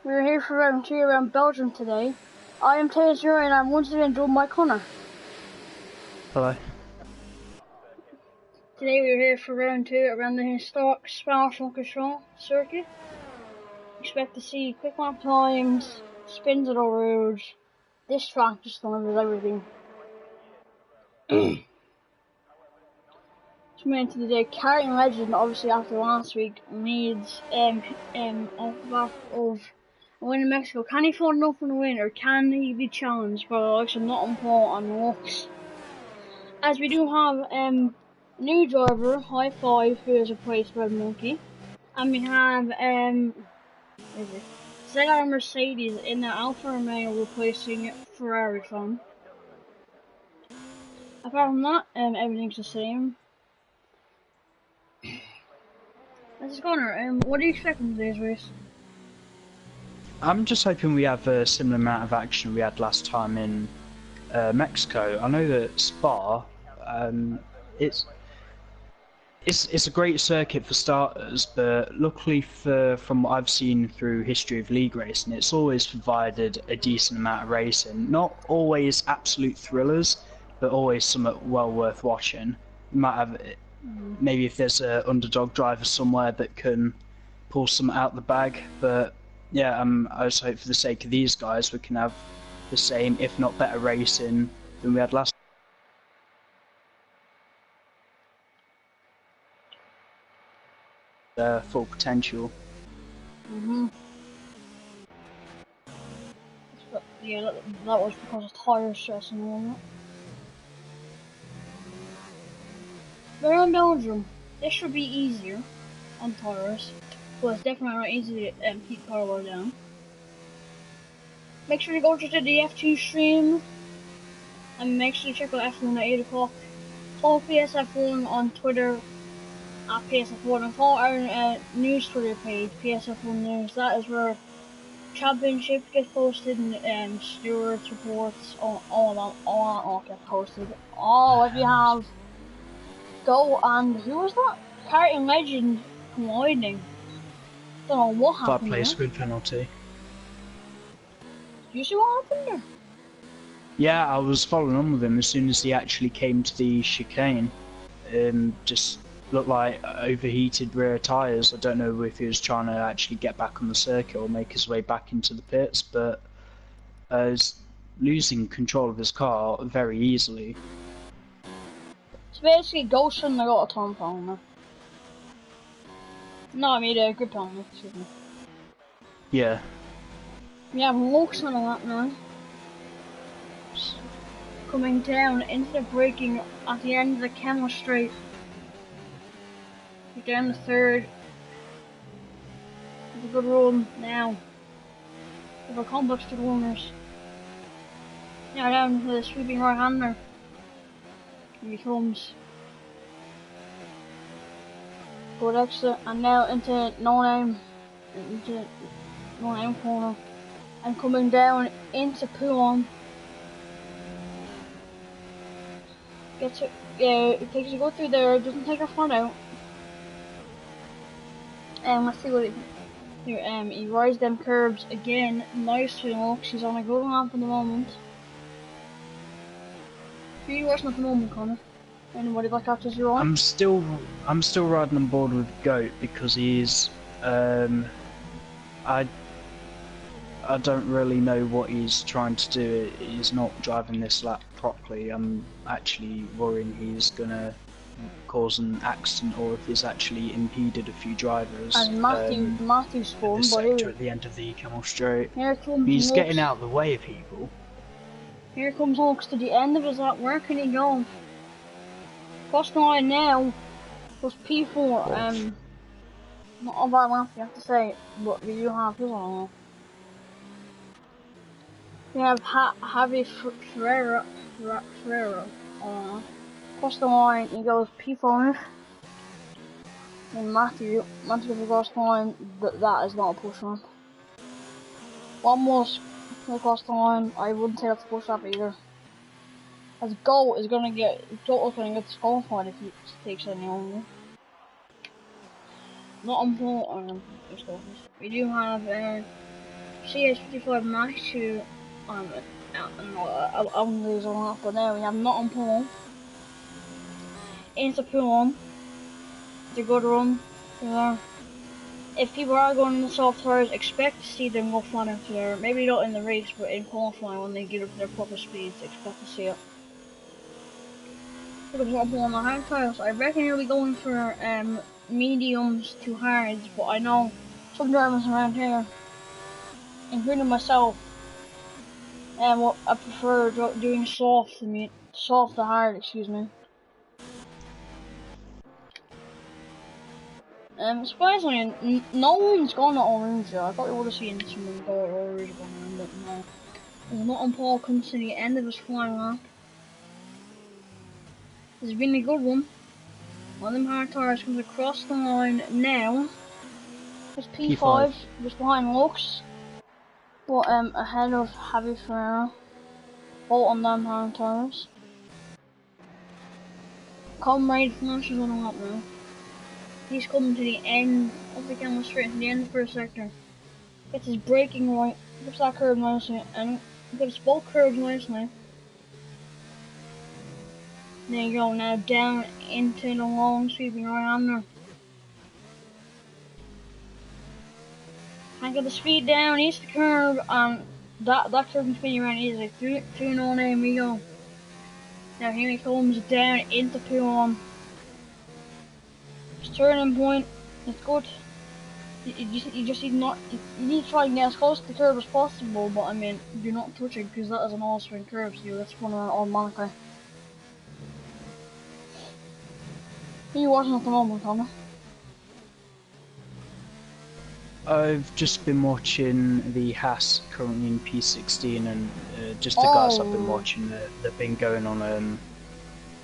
we're here for round 2 around Belgium today. I am Taser and I'm once again joined by Connor. Hello. Today we're here for round 2 around the historic Spa-Francorchamps circuit. Expect to see quick lap times, spins of the roads. This track just delivers everything. Coming into the day, Karting Legend, obviously after last week, needs off the back of a win in Mexico. Can he fall enough in the win, or can he be challenged by the likes of Nottingham Paul and Lux? As we do have new driver, High Five, who is replaced Red Monkey, and we have Zega Mercedes in the Alfa Romeo replacing Ferrari fan. Apart from that, everything's the same. This is Connor. What do you expect from today's race? I'm just hoping we have a similar amount of action we had last time in Mexico. I know that Spa, it's a great circuit for starters, but luckily from what I've seen through history of league racing, it's always provided a decent amount of racing. Not always absolute thrillers, but always somewhat well worth watching. You might have maybe if there's an underdog driver somewhere that can pull something out the bag, but yeah, I just hope for the sake of these guys we can have the same, if not better, racing than we had last. Full potential. Yeah, that was because of tire stress and all that. We're in Belgium. This should be easier on tires. Well, it's definitely not easy to keep car down. Make sure to go to the F2 stream and make sure to check out F1 at 8 o'clock. Follow PSF1 on Twitter at PSF1 and follow our news Twitter page, PSF1 News. That is where championships get posted and stewards reports, all that get posted. Oh, if you have go and who was that? Karting Legend colliding. Don't know what happened. 5 place grid penalty. Did you see what happened there? Yeah, I was following on with him as soon as he actually came to the chicane. Just looked like overheated rear tyres. I don't know if he was trying to actually get back on the circuit or make his way back into the pits, but is losing control of his car very easily. So basically, Ghost shouldn't have got a time penalty. No, I mean a grip penalty, excuse me. Yeah. We have Lux on that now. Coming down into the braking at the end of the Kemmel Straight. We're down the third. It's a good run now. We have a complex to the runners. Now down to the sweeping right hander. Here he comes. Good exit, and now into no name corner. And coming down into Poulon. Gets it, it takes a go through there, doesn't take her front out. And let's see what it here, he rides them curbs again, nice to look, she's on a good lap at the moment. Who are you watching at the moment, Connor? Anybody like catches you on? I'm still riding on board with Goat because he's I don't really know what he's trying to do. He's not driving this lap properly. I'm actually worrying he's gonna cause an accident or if he's actually impeded a few drivers. And Matthew's spawned, sector at the end of the Kemmel Straight. Here comes He's Lux. getting out of the way of people. Here comes Lux to the end of his lap. Where can he go? Cross the line now was P4. Not a bad lap, you have to say, but we do have his on. We have Javi Ferreira across the line. He goes P5. And Matthew across the line. That is not a push up. One more across the line. I wouldn't say that's a push up either. As Goat is gonna get disqualified if he takes any longer. Not important. We do have CS55 Max to I wouldn't lose a lot, but there we have not on pole. Into P1. It's a good run. Yeah. If people are going in the soft tires, expect to see them go flat into there. Maybe not in the race, but in qualifying when they get up to their proper speeds, expect to see it. Look at what on the hard tires. I reckon you'll be going for mediums to hards, but I know some drivers around here, including myself, what I prefer doing soft to hard. Excuse me. Surprisingly, no one's gone to orange yet. I thought we would have seen someone go to orange going on, but no. There's not on Paul comes to the end of his flying lap. This has been a good one. One of them hard tires comes across the line now. It's P5 just behind Lux, but ahead of Javi Ferreira. Both on them hard tires. Comrade Flash is on the lap now. He's coming to the end of the camera, straight to the end of the first sector. Gets his braking right, gets that curve nicely, and gets both curves nicely. There you go, now down into the long sweeping right-hander. Can't get the speed down, he's the curve, and that curve can spin you around easily. 2-0 now we go. Now here he comes down into P1. His turning point, it's good. You just need to try and get as close to the curve as possible, but I mean, do not touch it because that is an all-swing curve, so that's going around automatically. Who are you watching at the moment, Connor? I've just been watching the Haas currently in P16, and just the guys I've been watching, they've been going on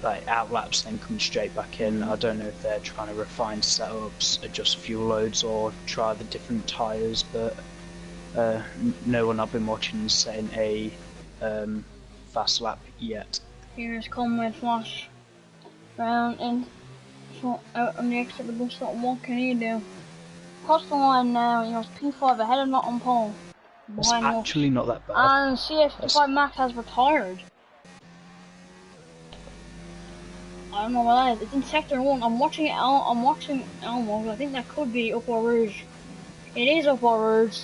like outlaps, then come straight back in. I don't know if they're trying to refine setups, adjust fuel loads, or try the different tyres, but no one I've been watching is setting a fast lap yet. Here's Comrade Flash round in front, out on the exit of the bus stop. What can he do? Across the line now, he has P5 ahead of not on pole. It's actually not that bad. And CS55 Max has retired. I don't know what that is. It's in sector 1. I'm watching Elmo. I think that could be Up Au Rouge. It is Up Au Rouge.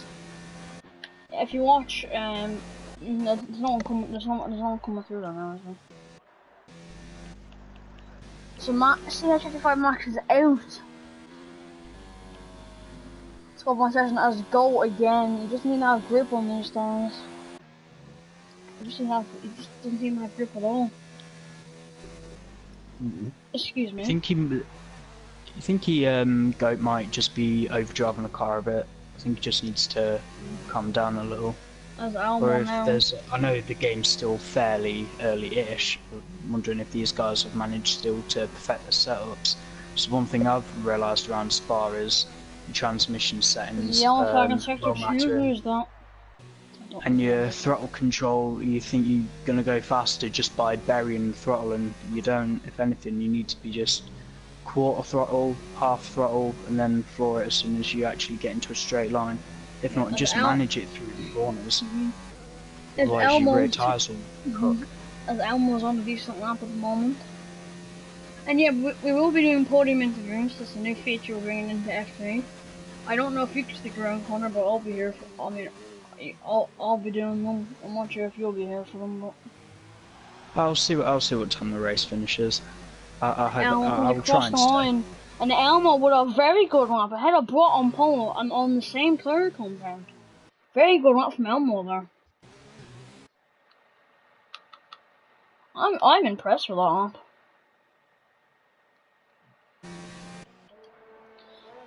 If you watch, there's no one coming through there now, is there? So CS55 Max is out. Let's go 1 session as go again. You just need to have grip on these things. He just doesn't seem to have grip at all. Excuse me. I think he Goat might just be overdriving the car a bit. I think he just needs to calm down a little. As Elmo or if now. I know the game's still fairly early-ish, but I'm wondering if these guys have managed still to perfect the setups. So one thing I've realised around Spa is the transmission settings. Yellow flag in sector 2, who's that? And your throttle control, you think you're going to go faster just by burying the throttle, and you don't. If anything, you need to be just quarter throttle, half throttle, and then floor it as soon as you actually get into a straight line. If not, just manage it through the corners. Otherwise your rear tyres will cook. As Elmo's on a decent lap at the moment. And yeah, we will be doing podium interviews. That's a new feature we're bringing into F3. I don't know if you can stick around, Connor, but I'll be here. I'll be doing them. I'm not sure if you'll be here for them, but I'll see what time the race finishes. I'll try and stay. And Elmo with a very good lap ahead of Brot on pole and on the same player compound. Very good lap from Elmo there. I'm impressed with that lap.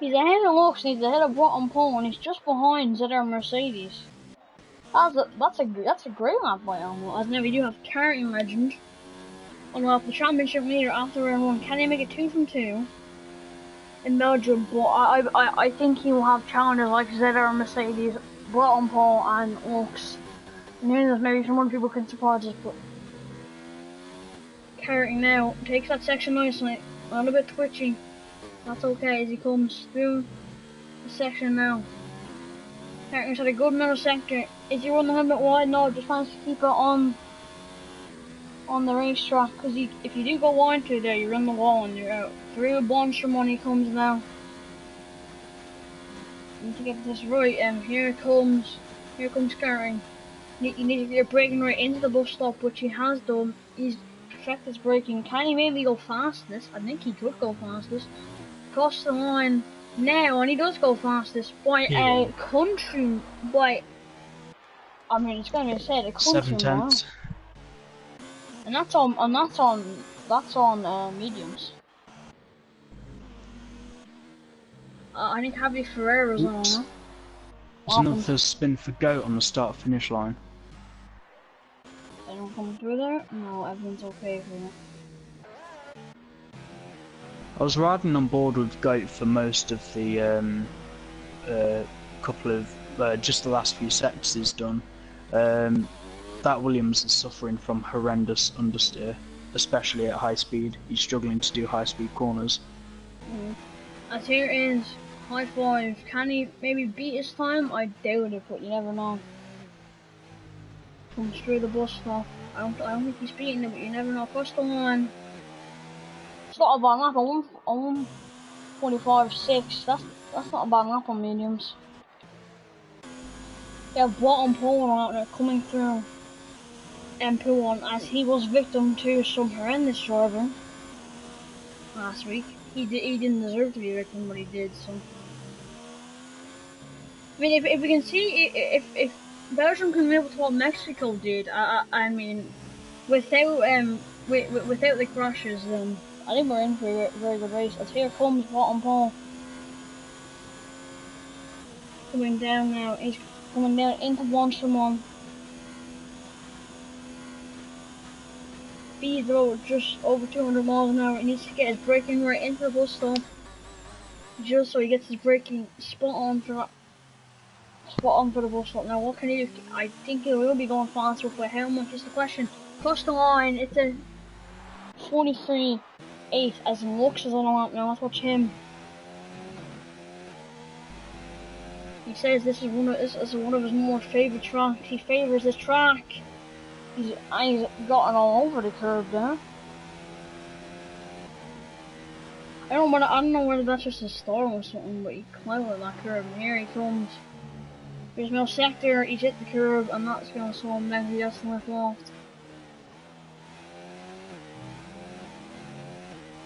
He's ahead of Lux, he's ahead of Brot on pole, and he's just behind ZR Mercedes. That's a great lap by Elmo. As now we do have karting legend. On the championship leader after round 1. Can he make it 2 from 2 in Belgium? But I think he will have challengers like ZR Mercedes, Brot on pole, and Lux. And who knows, maybe some other people can surprise us. But karting now takes that section nicely. A little bit twitchy. That's okay as he comes through the section now. Characters had a good middle sector. Is he running a little bit wide? No, just wants to keep it on the racetrack, because if you do go wide through there, you run the wall and you're out. Through a bunch of money comes now. You need to get this right, and here comes Karen. You need to get braking right into the bus stop, which he has done. He's perfected his braking. Can he maybe go fastest? I think he could go fastest. Cross the line now, and he does go fastest by a country, I mean, it's going to be said a country mile. 7/10. And that's on mediums. I think Javi Ferreira's on. There's another spin for Goat on the start-finish line. Anyone coming through there? No, everyone's okay for that. I was riding on board with Goat for most of the couple of just the last few sectors he's done. That Williams is suffering from horrendous understeer, especially at high speed. He's struggling to do high speed corners. As here is high five. Can he maybe beat his time? I doubt it, but you never know. Comes through the bus stop. I don't think he's beating it, but you never know. Across the line. It's not a bad lap on 1:45.6. That's not a bad lap on mediums. Yeah, bottom pole out there coming through MP1, as he was victim to some horrendous driving last week. He didn't deserve to be a victim, but he did. So, I mean, if we can see if Belgium can live with what Mexico did, I mean, without the crashes, then I think we're in for a very good race. As here comes bottom pole coming down now. He's coming down into 1-1. Speed though, just over 200 miles an hour. He needs to get his braking right into the bus stop, just so he gets his braking spot on for the bus stop. Now, what can he do? I think he will be going faster, but how much is the question? Cross the line. It's a 43.8 as it looks as on the lap now. Let's watch him. He says this is one of his more favourite tracks. He favours this track. He's gotten all over the curb there. I don't know whether that's just a storm or something, but he climbed that curb, and here he comes. There's no sector, he's hit the curb, and that's going to slow him down. He has to lift off.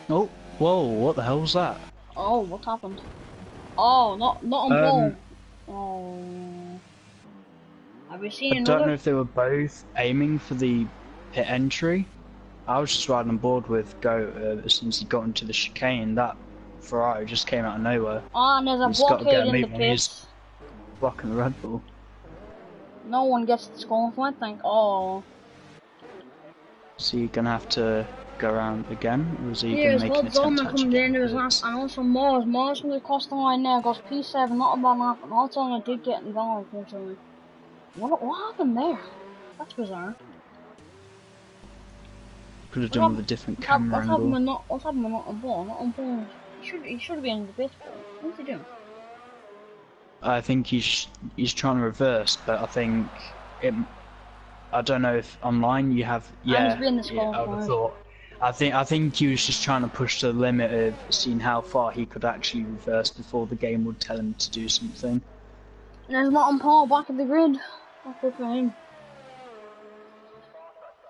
Oh, whoa! What the hell was that? Oh, what happened? Oh, not on ball. Oh. Have we seen another? I don't know if they were both aiming for the pit entry. I was just riding on board with Goat as soon as he got into the chicane. That Ferrari just came out of nowhere. Oh, and there's a blockade in the pits. Blocking the Red Bull. No one gets the score, I think. Oh. So you're gonna have to go around again, or is he gonna make an attempt to coming in to his last, and also Mars. Mars from the cross the line now goes P7, not a bad lap, and also I did get involved unfortunately. What happened there? That's bizarre. Could have done with a different camera angle. What's happened with not on ball? Not on ball. He should have been in the pit. What's he doing? I think he's trying to reverse, but I think it. I don't know if online you have. Yeah, I would have thought. I think he was just trying to push to the limit of seeing how far he could actually reverse before the game would tell him to do something. And there's Martin Paul back at the grid. That's good for him.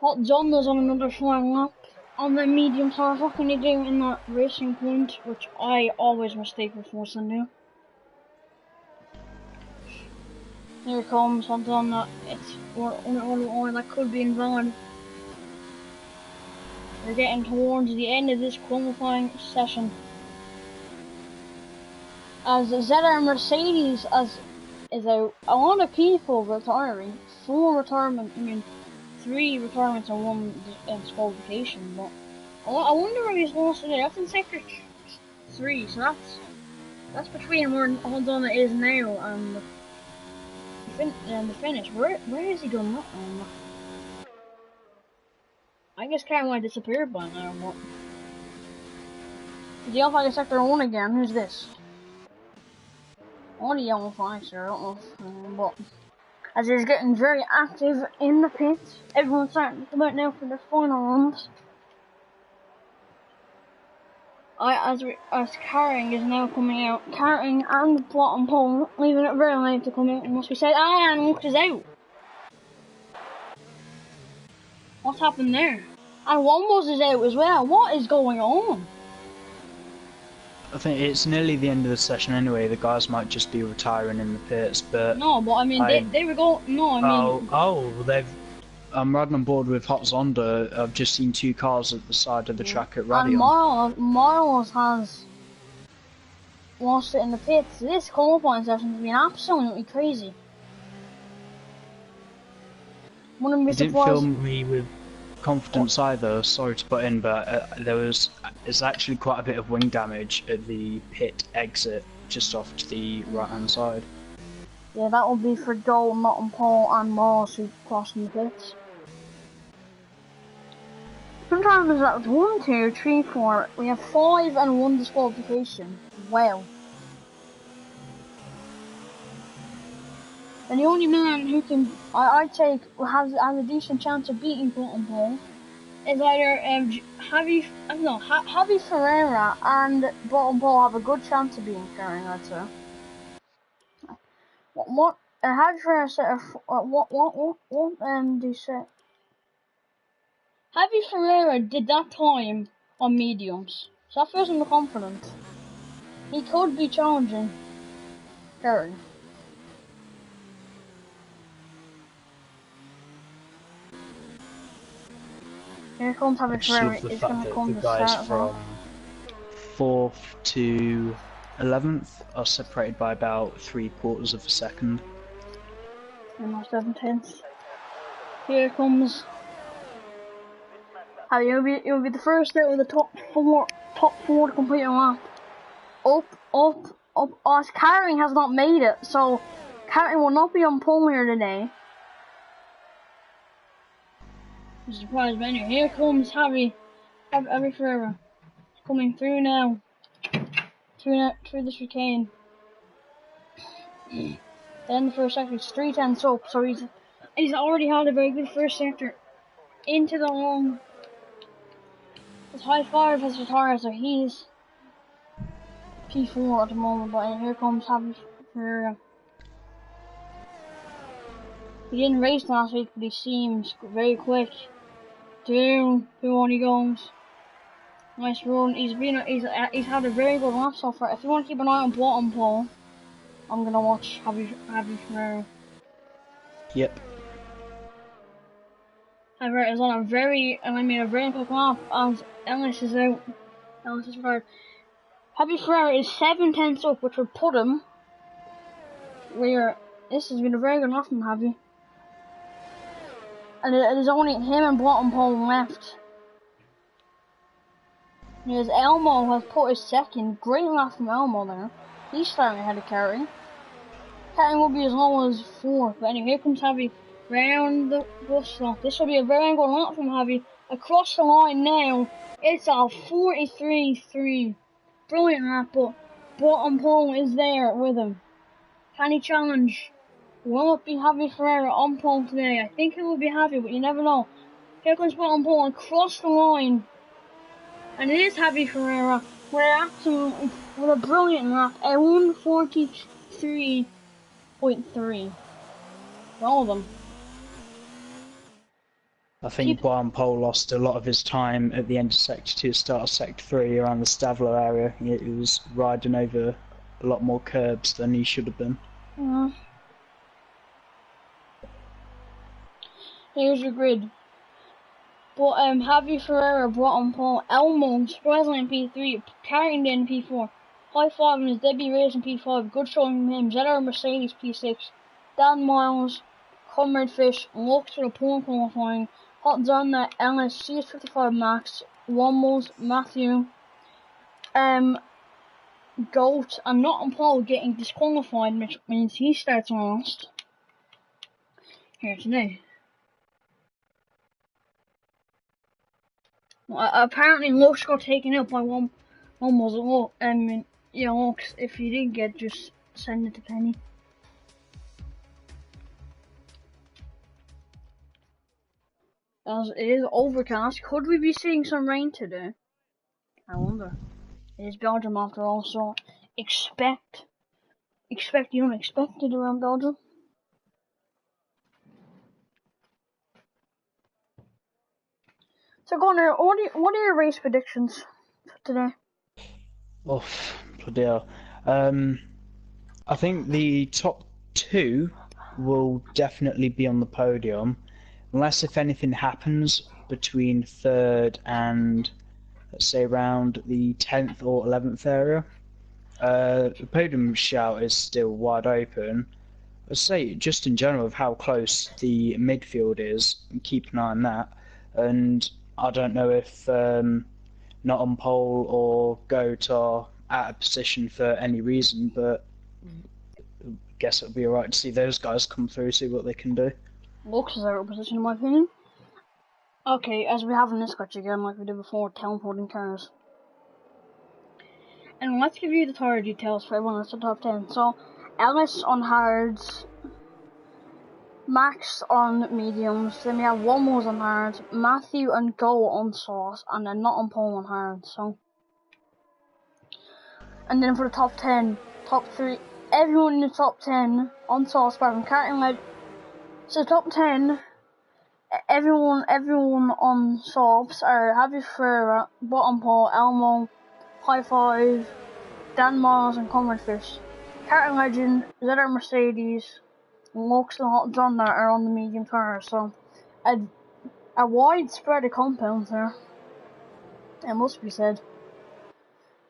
Hot John was on another flying lap on the medium tires. What can he do in that racing point, which I always mistake for Force India. Here it comes, Hot John. It's or that could be invalid. We're getting towards the end of this qualifying session. As ZR Mercedes is out, a lot of people retiring. 3 retirements and 1 disqualification. But I wonder where he's lost today. That's in sector 3, so that's between where Holdona is now and the finish. Where is he going up? I guess Caroline disappeared by now, but... Is he off like a sector 1 again? Who's this? Or the yellow flags there, I don't know. But as he's getting very active in the pits, everyone's starting to come out now for the final runs. As carrying is now coming out, carrying and the bottom pole, leaving it very late to come out, and must be said, and Lux is out. What's happened there? And Wombos is out as well. What is going on? I think it's nearly the end of the session anyway. The guys might just be retiring in the pits, but No, but I mean, they were going. No, I mean. They've. I'm riding on board with Hot Zonda. I've just seen 2 cars at the side of the track at Radion. And Miles has lost it in the pits. This qualifying session has been absolutely crazy. Wouldn't be surprised. It didn't fill me with confidence either. Sorry to butt in, but there's actually quite a bit of wing damage at the pit exit, just off to the right-hand side. Yeah, that will be for Joel, Nottingham, Paul, and Mars who crossing the pits. Sometimes that's 1, 2, 3, 4. We have 5 and 1 disqualification. Wow. And the only man who can, I'd say, has a decent chance of beating Nottingham Paul is either Javi Ferreira and Bottom Paul have a good chance of being carrying, I'd say. What Javi Ferreira said, do you say? Javi Ferreira did that time on mediums, so that fills him with confidence. He could be challenging carrying. Here comes Javi Ferreira. It's going to come the to guys start from 4th to 11th are separated by about 3/4 of a second. Almost 7/10. Here comes. You'll be the first out of the top four to complete a lap. Up. Oh, carrying has not made it, so carrying will not be on pole here today. Surprise menu. Here comes Javi Ferreira. Coming through now. Through the chicane. Then the first sector is 3/10 up, so he's already had a very good first sector. Into the long. His high 5 has retired, so he's P4 at the moment, but here comes Javi Ferreira. He didn't race last week, but he seems very quick. Through on he goes. Nice run. He's had a very good lap so far. If you want to keep an eye on bottom pole, I'm gonna watch Javi Ferreira. Yep. Javi is on a very quick lap as Ellis is out. Ellis is retired. Javi Ferreira is 7/10 up, which would put him where this has been a very good lap from Javi. And there's only him and bottom pole left. As Elmo has put his second. Great lap from Elmo there. He's starting ahead of carrying. Carrying will be as low as 4th. But anyway, here comes Javi round the bus stop. This will be a very good lap from Javi. Across the line now. It's a 43.3. Brilliant lap, but bottom pole is there with him. Can he challenge? Will it be Javi Ferreira on pole today? I think it will be Javi, but you never know. Here comes bottom pole across the line. And it is Javi Ferreira with a brilliant lap. A 143.3. For all of them. I think bottom pole lost a lot of his time at the end of Sector 2, start of Sector 3 around the Stavlo area. He was riding over a lot more curbs than he should have been. Here's your grid. But Javi Ferreira bottom pole, Elmo surprisingly in P3, Carrington P4, High 5 in his debut race in P5, good showing from him, ZR Mercedes P6, Dan Miles, Comrade Fish, Lux for the pole qualifying, Hot Zonda, Ellis, CS55 Max, Wombos, Matthew, Goat, and Nottingham Paul getting disqualified, which means he starts last here today. Apparently, Lux got taken out by one was Lux. If he did get just send it to Penny. As it is overcast, could we be seeing some rain today? I wonder. It is Belgium after all, so expect the unexpected around Belgium. So Connor, what are your race predictions for today? Oof, bloody hell. I think the top 2 will definitely be on the podium, unless if anything happens between 3rd and, let's say, around the 10th or 11th area. The podium shout is still wide open. I'd say just in general of how close the midfield is, and keep an eye on that. And I don't know if not on pole or goat are out of position for any reason, but I guess it'll be alright to see those guys come through, see what they can do. Looks as out of position in my opinion. Okay, as we have in this glitch again, like we did before, teleporting cars. And let's give you the tire details for everyone that's the top 10. So, Ellis on hards, Max on mediums, then we have Womos on hards, Matthew and Go on sauce, and then not on pole on hards. So, and then for the top 10, top 3, everyone in the top 10 on sauce, apart from Carton Led. So top 10, everyone on sauce are Javi Ferreira, bottom pole, Elmo, High Five, Dan Miles and Conrad Fish. Carton Legend, ZR Mercedes, Lux and Hot John that are on the medium tires, so a wide spread of compounds there. It must be said.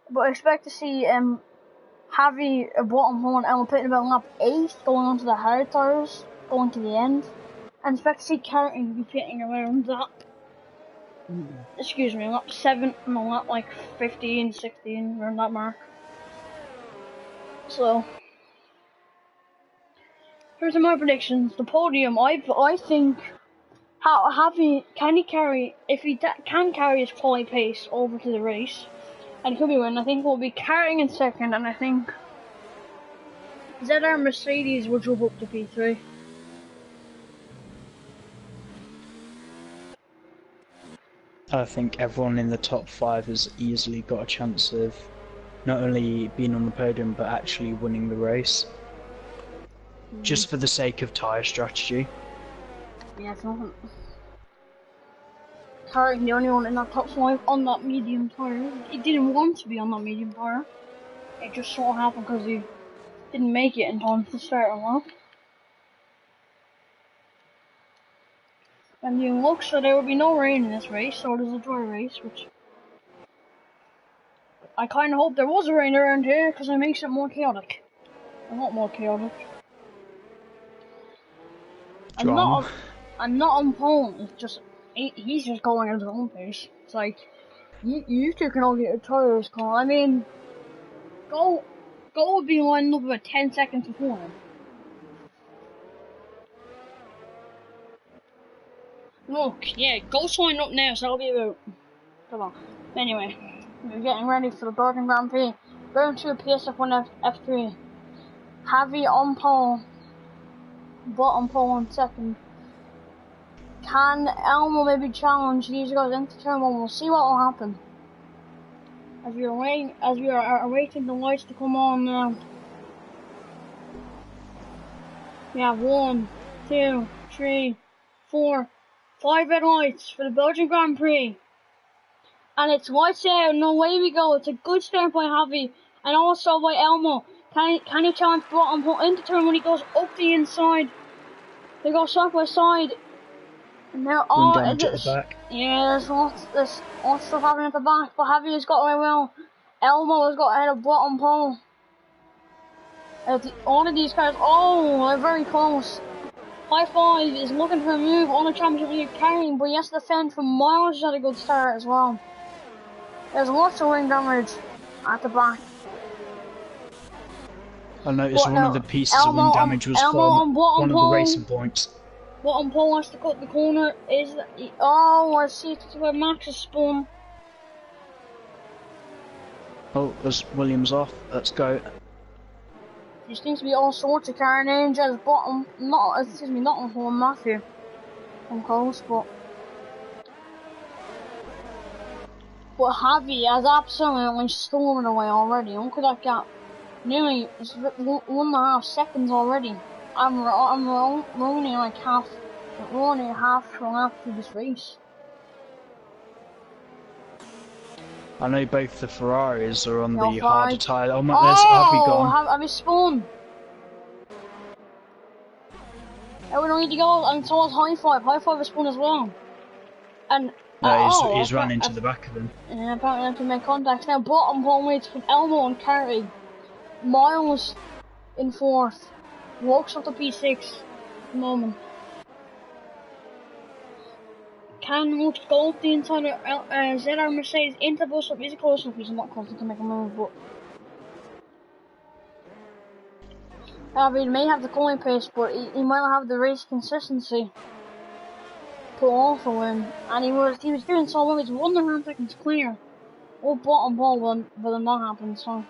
But I expect to see Javi bottom pole and Elmo putting about lap 8 going on to the hard tires, going to the end. And expect to see Carton be pitting around that. Excuse me, lap 7 and a lap like 15, 16, around that mark. So, here's my predictions. The podium, I think, can he carry, if he can carry his quality pace over to the race, and he could be winning, I think we'll be carrying in second, and I think ZR Mercedes will jump up to P3. I think everyone in the top 5 has easily got a chance of not only being on the podium but actually winning the race. Just for the sake of tyre strategy. Yeah, it's nothing. Carton, the only one in that top 5 on that medium tyre. He didn't want to be on that medium tyre. It just sort of happened because he didn't make it in time to start a lap. And it looks so there will be no rain in this race, so it is a dry race, which I kind of hope there was a rain around here because it makes it more chaotic. A lot more chaotic. I'm not on pole. It's just he's just going at his own pace. It's like you two can all get your tires called. I mean, go would be lining up about 10 seconds before him. Look, yeah, go sign up now, so that'll be about. Come on. Anyway, we're getting ready for the Belgian Grand Prix. Going to a PSF1 F3. Javi on pole. Bottom pole on second. Can Elmo maybe challenge these guys into turn 1? We'll see what will happen. As we are awaiting the lights to come on now. We have 1, 2, 3, 4, 5 red lights for the Belgian Grand Prix. And it's lights out, and away we go. It's a good start by Javi, and also by Elmo. Can he challenge bottom pole into turn when he goes up the inside? They go side by side. And now, damage at the back. Yeah, there's lots stuff happening at the back, but Javi has got away well. Elmo has got ahead of bottom pole. All of these cars, they're very close. High Five is looking for a move on the championship league carrying, but he has to defend from miles. He's had a good start as well. There's lots of ring damage at the back. I noticed one of the pieces of ring damage was from one of the racing points. Bottom pole has to cut the corner. I see it's where Max has spun. Oh, there's Williams off. Let's go. There seems to be all sorts of carnage as bottom, not on home Matthew. I'm close, but Javi has absolutely stolen away already. Look at that gap. Nearly 1.5 seconds already. I'm running like half a lap through this race. I know both the Ferraris are on the Fine. harder tyre. Oh my, there's Javi gone. Have you spun? We don't need to go, and so was High Five. High Five has spun as well. And no, he's run into the back of him. Yeah, apparently I have to make contacts now. Bottom home waits from Elmo and Carey. Miles in 4th. Walks up to P6 at the moment. Can Lux go up the inside of ZR Mercedes into the bus stop? He's close enough, he's not close enough to make a move, but he may have the going pace, but he might not have the race consistency to also win. And he was doing so well, he's 1.5 seconds clear. Oh, bottom ball, but then that happened, so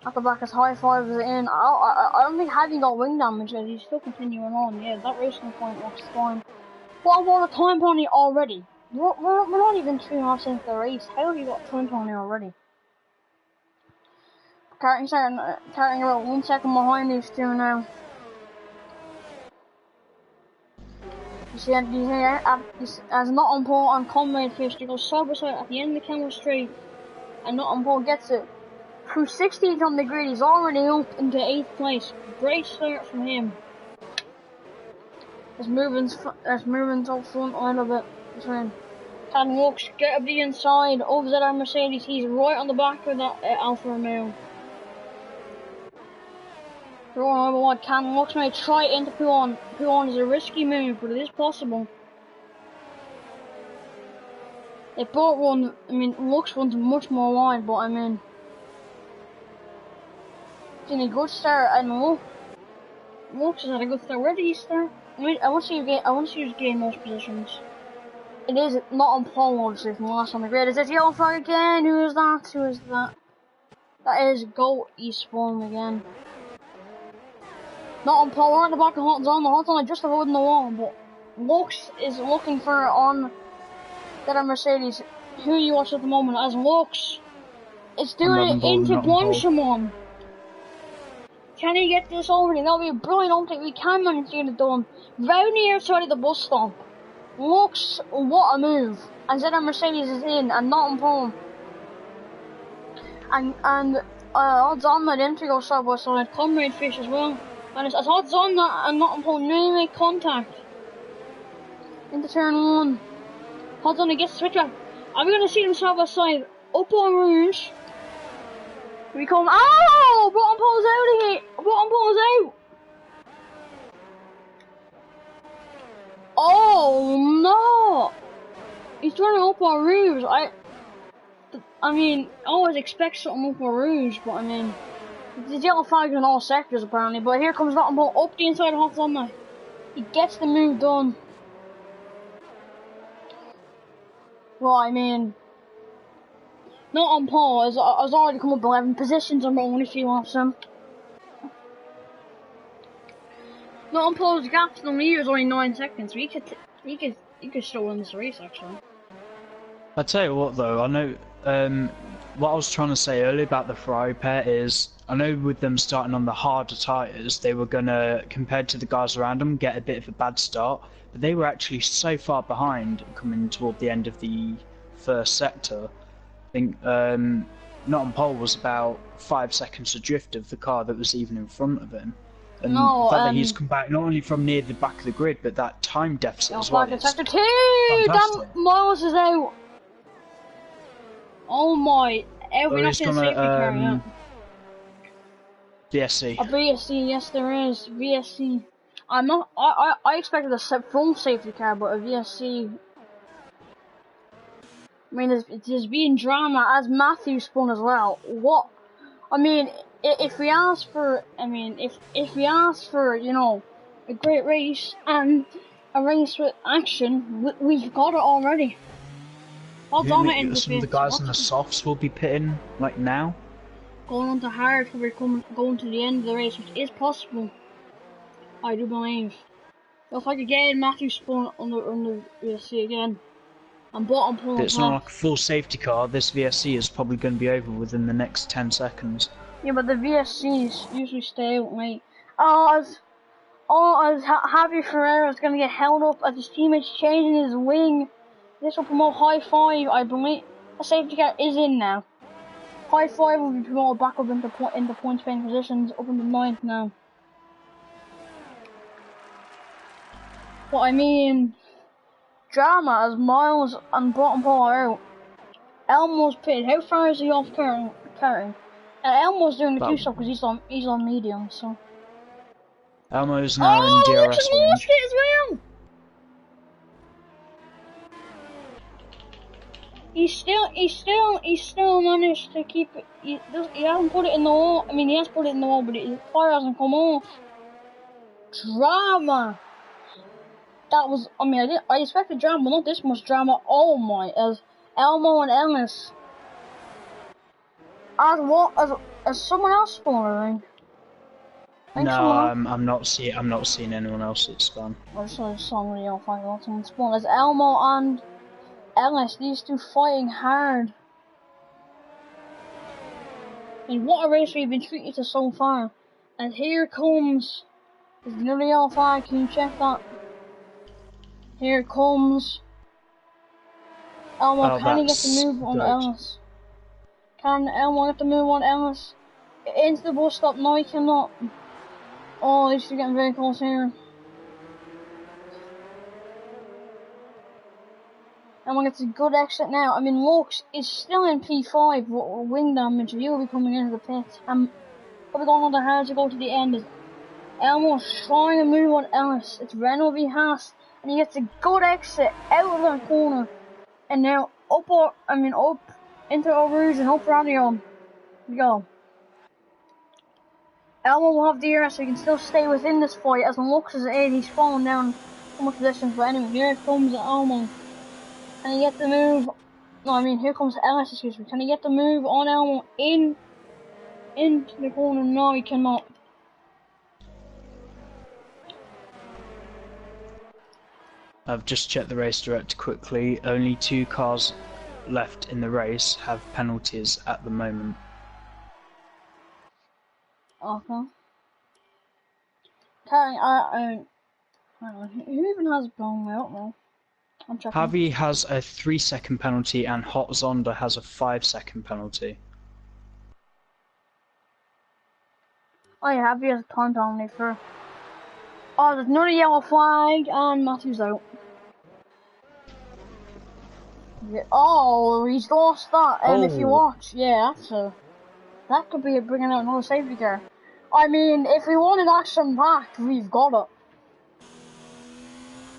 at the back as High Five is in. I don't think Haddy got wing damage yet, he's still continuing on. Yeah, that racing point looks fine. What about the time penalty already? We're not even 2.5 into the race. How have you got time penalty already? Carting about 1 second behind these two now. You see, as not on pole and Conway fish, they go side by side at the end of the camera straight, and not on pole gets it. Through 16th on the grid, he's already up into 8th place. Great start from him. His movement's up front a little bit. Can Lux get up the inside of ZR Mercedes? He's right on the back of that Alfa Romeo. Throwing over what Can Lux may try into P1. P1 is a risky move, but it is possible. They both run. I mean, Lux runs much more wide, but I mean, it's in a good start. And Lux has had a good start. Where did he start? I want to see you gain most positions. It is not on pole, obviously, from the last on the grid. Is this yellow flag again? Who is that? Who is that? That is Goat Eastbourne again. Not on pole, we're at the back of Hot Zone. The Hot Zone are just avoiding the wall, but Lux is looking for on that Mercedes. Who you watch at the moment as Lux is doing it into Blanchimon. Can he get this over? That'll be a brilliant opening. We can manage to get it done. Round the outside of the bus stop. Looks, what a move. And ZR Mercedes is in and not on pole. And odds on that them to go side by side. Comrade Fish as well. And it's odds on that and not on pole. Nearly make contact. Into turn 1. Odds on to get switch back. Are we going to see them side by side? Up on Rouge. We come. Oh! Bottom pole's out of here! Bottom pole's out! Oh no! He's turning up on Rouge. I mean, I always expect something up on Rouge, but I mean, the yellow flags in all sectors apparently. But here comes Bottom pole up the inside of Hot Zone. He gets the move done. Well, I mean, not on pole, has already come up 11 positions on only few off him. Not on pole's gap to the leader is only 9 seconds, so he could still win this race actually. I tell you what though, I know what I was trying to say earlier about the Ferrari pair is, I know with them starting on the harder tyres, they were gonna, compared to the guys around them, get a bit of a bad start, but they were actually so far behind coming toward the end of the first sector. I think not on pole was about 5 seconds adrift of the car that was even in front of him. And the fact that he's come back not only from near the back of the grid, but that time deficit as well. Sector 2! Damn, Miles is out! Oh my, we're not getting safety car yet. VSC. A VSC, yes there is. VSC. I expected a full safety car, but a VSC. I mean, there's been drama as Matthew spun as well. What? I mean, if we ask for, if we ask for, you know, a great race and a race with action, we've got it already. Hold on, some of the guys in the softs will be pitting like now. going on to hard before we're going to the end of the race, which is possible. I do believe. Looks like again Matthew spun on the VSC again. And bottom pole. It's not like a full safety car. This VSC is probably going to be over within the next 10 seconds. Yeah, but the VSCs usually stay out, mate. As Javi Ferreira is going to get held up as his teammate's changing his wing. This will promote high five, I believe. The safety car is in now. High five will be promoted back up into point paying positions, up into 9th now. But I mean, drama as Miles and bottom pole are out. Elmo's pitted. How far is he off carrying? Elmo's doing the 2-stop because he's on medium, so. Elmo's now in DRS Alexis lost it as well! He still managed to keep it. He hasn't put it in the wall. I mean, he has put it in the wall, but his fire hasn't come off. Drama! That was, I mean, I expected drama, but not this much drama. Oh my, as Elmo and Ellis. As someone else spawned, I think. No, I'm not seeing anyone else that's spawned. I just saw somebody else find someone spawn. As Elmo and Ellis, these two fighting hard. And what a race we've been treated to so far. And here comes, is nearly yellow flag, can you check that? Here comes Elmo. Can he get the move on Ellis? Can Elmo get the move on Ellis? Into the bus stop? No, he cannot. Oh, these two getting very close here. Elmo gets a good exit now. I mean, Lux is still in P5 with wing damage. He will be coming into the pit. And probably going on the hard to go to the end. Elmo's trying to move on Ellis. It's Renault v Haas. And he gets a good exit out of that corner. And now up into Rouge and up Radion. Here we go. Elmo will have DRS so he can still stay within this fight. As Lux is at 8, he's falling down so much distance. But anyway, here comes Elmo. Can he get the move? No, I mean, here comes Ellis, excuse me. Can he get the move on Elmo into the corner? No, he cannot. I've just checked the race director quickly. Only 2 cars left in the race have penalties at the moment. Okay. I don't know. Who even has blown me up now? I'm checking. Javi has a 3-second penalty and Hot Zonda has a 5-second penalty. Oh yeah, Javi has a time penalty for. Oh, there's another yellow flag and Matthew's out. Yeah. Oh, he's lost that. If you watch, yeah, that could be bringing out another safety car. I mean, if we wanted action back, we've got it.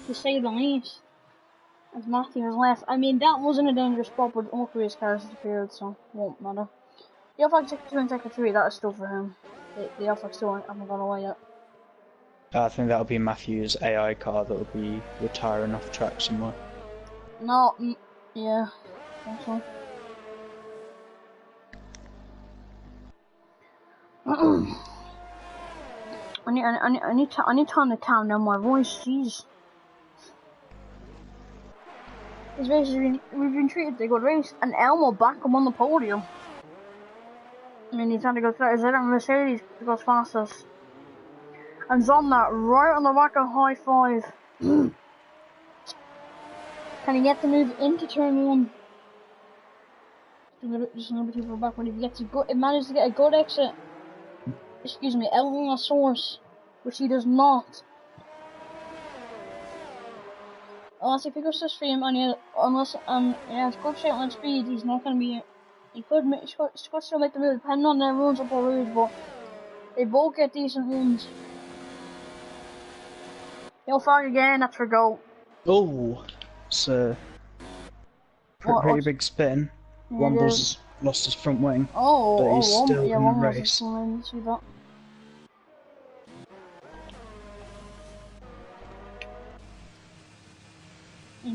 To say the least. As Matthew was left. I mean, that wasn't a dangerous spot, but all 3 of his cars disappeared, so it won't matter. The Alpha Sector 2 and Sector 3, that is still for him. The Alpha still haven't gone away yet. I think that'll be Matthew's AI car that will be retiring off track somewhere. No, yeah, I think so. I need time to calm down my voice, jeez. This race we've been treated to a good race, and Elmo back him on the podium. I mean, he's trying to go through. Is it a Mercedes that goes fastest? And Zonda right on the back of high 5. Can he get the move into turn 1? Just another 2 for back, but if he gets it manages to get a good exit. Excuse me, out on a source, which he does not. Unless he picks this stream and he has good shape and speed, he's not going to be. He could still make the move depending on their runs up or rules, but they both get decent runs. He'll flag again, that's for goal. Oh, it's a pretty big spin. Yeah, Womble's lost his front wing, but he's still in the race. See that.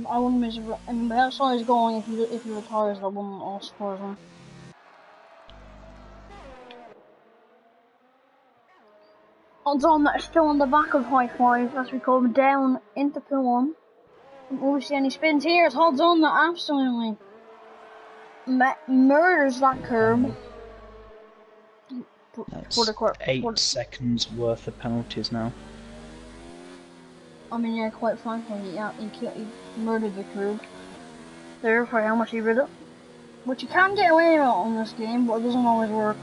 I wouldn't miss it. I mean, that's how he's going if he retires. I wouldn't all support him. Odds on that are still on the back of high five as we come down into P1. Will we see any spins here? It's odds on that absolutely murders that curb. That's 8 seconds worth of penalties now. I mean, yeah, quite frankly, yeah, he murdered the curb there for how much he rid it. Which you can get away with on this game, but it doesn't always work.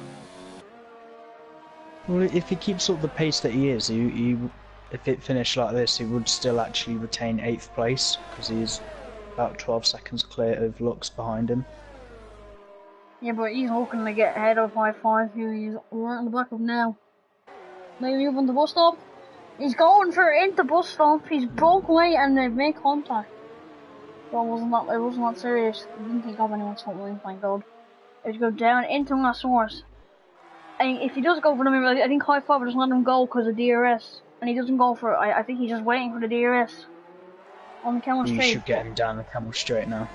Well, if he keeps up the pace that he is, if it finished like this, he would still actually retain 8th place, because he's about 12 seconds clear of Lux behind him. Yeah, but he's looking to get ahead of high five, who he's right in the back of now. Maybe even the bus stop. He's going for into bus stop, he's broke away and they've made contact. Well, it wasn't that serious. I didn't think of anyone something, thank God. If you go down into that source. And if he does go for them, I think high five just let him go because of DRS. And he doesn't go for it. I think he's just waiting for the DRS on the camel straight. You should get him down the camel straight now.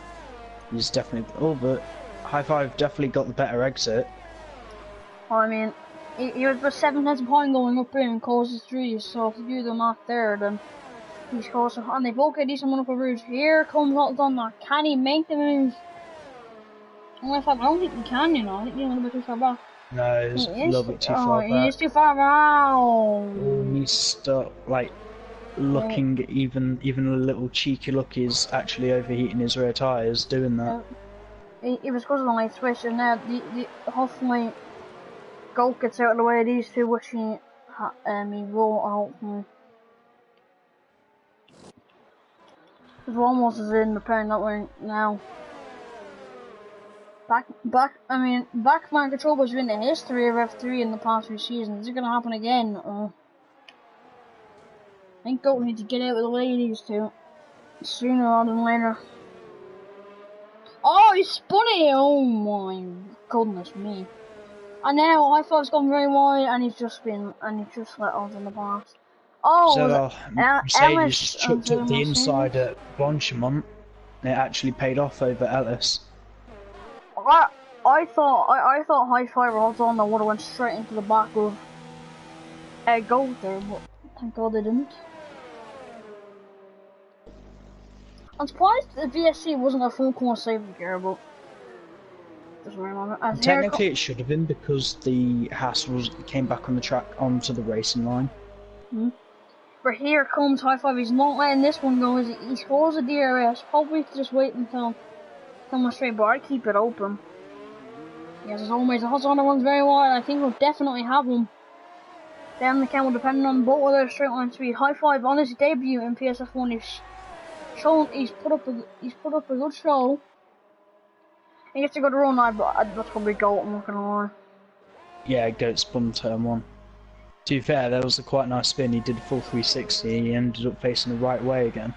He's definitely. Oh, but high five definitely got the better exit. Well, I mean, he was just 7 tenths of point going up in and causes 3. So if you do the math there, then he's close. And they both get decent wonderful routes. Here comes Altdonner. Can he make the move? I don't think he can, you know. I think he's a little bit too far back. No, he's a little bit too far back. He is too far back. He needs to start, like, looking even a little cheeky look. He's actually overheating his rear tyres doing that. He was because of the late switch, and now hopefully Gold gets out of the way of these two, which he will, hopefully. Because we're almost as in repairing that way now. Backman control has been the history of F3 in the past few seasons. Is it going to happen again? I think Goat needs to get out of the way of these two sooner rather than later. Oh, he spun it! Oh my goodness me! And now high five's gone very wide, and he's just let off in the past. Oh, so Mercedes just chucked up the inside at Blanchimont. It actually paid off over Ellis. I thought high five or holds on that would have went straight into the back of Gold there, but thank God they didn't. I'm surprised the VSC wasn't a full course safety car, but doesn't really matter. Technically, it should have been because the Haas came back on the track onto the racing line. But here comes high five. He's not letting this one go. He scores a DRS. Probably just wait until someone straight, but I keep it open. Yes, as always, the Hot one's very wide. I think we'll definitely have him down the camel, depending on both of their straight line speed. High five on his debut in PSF1. He's put up a good show. He gets a good run, but that's probably Goat, I'm not gonna lie. Yeah, Goat spun turn 1. To be fair, that was a quite nice spin. He did a full 360. He ended up facing the right way again.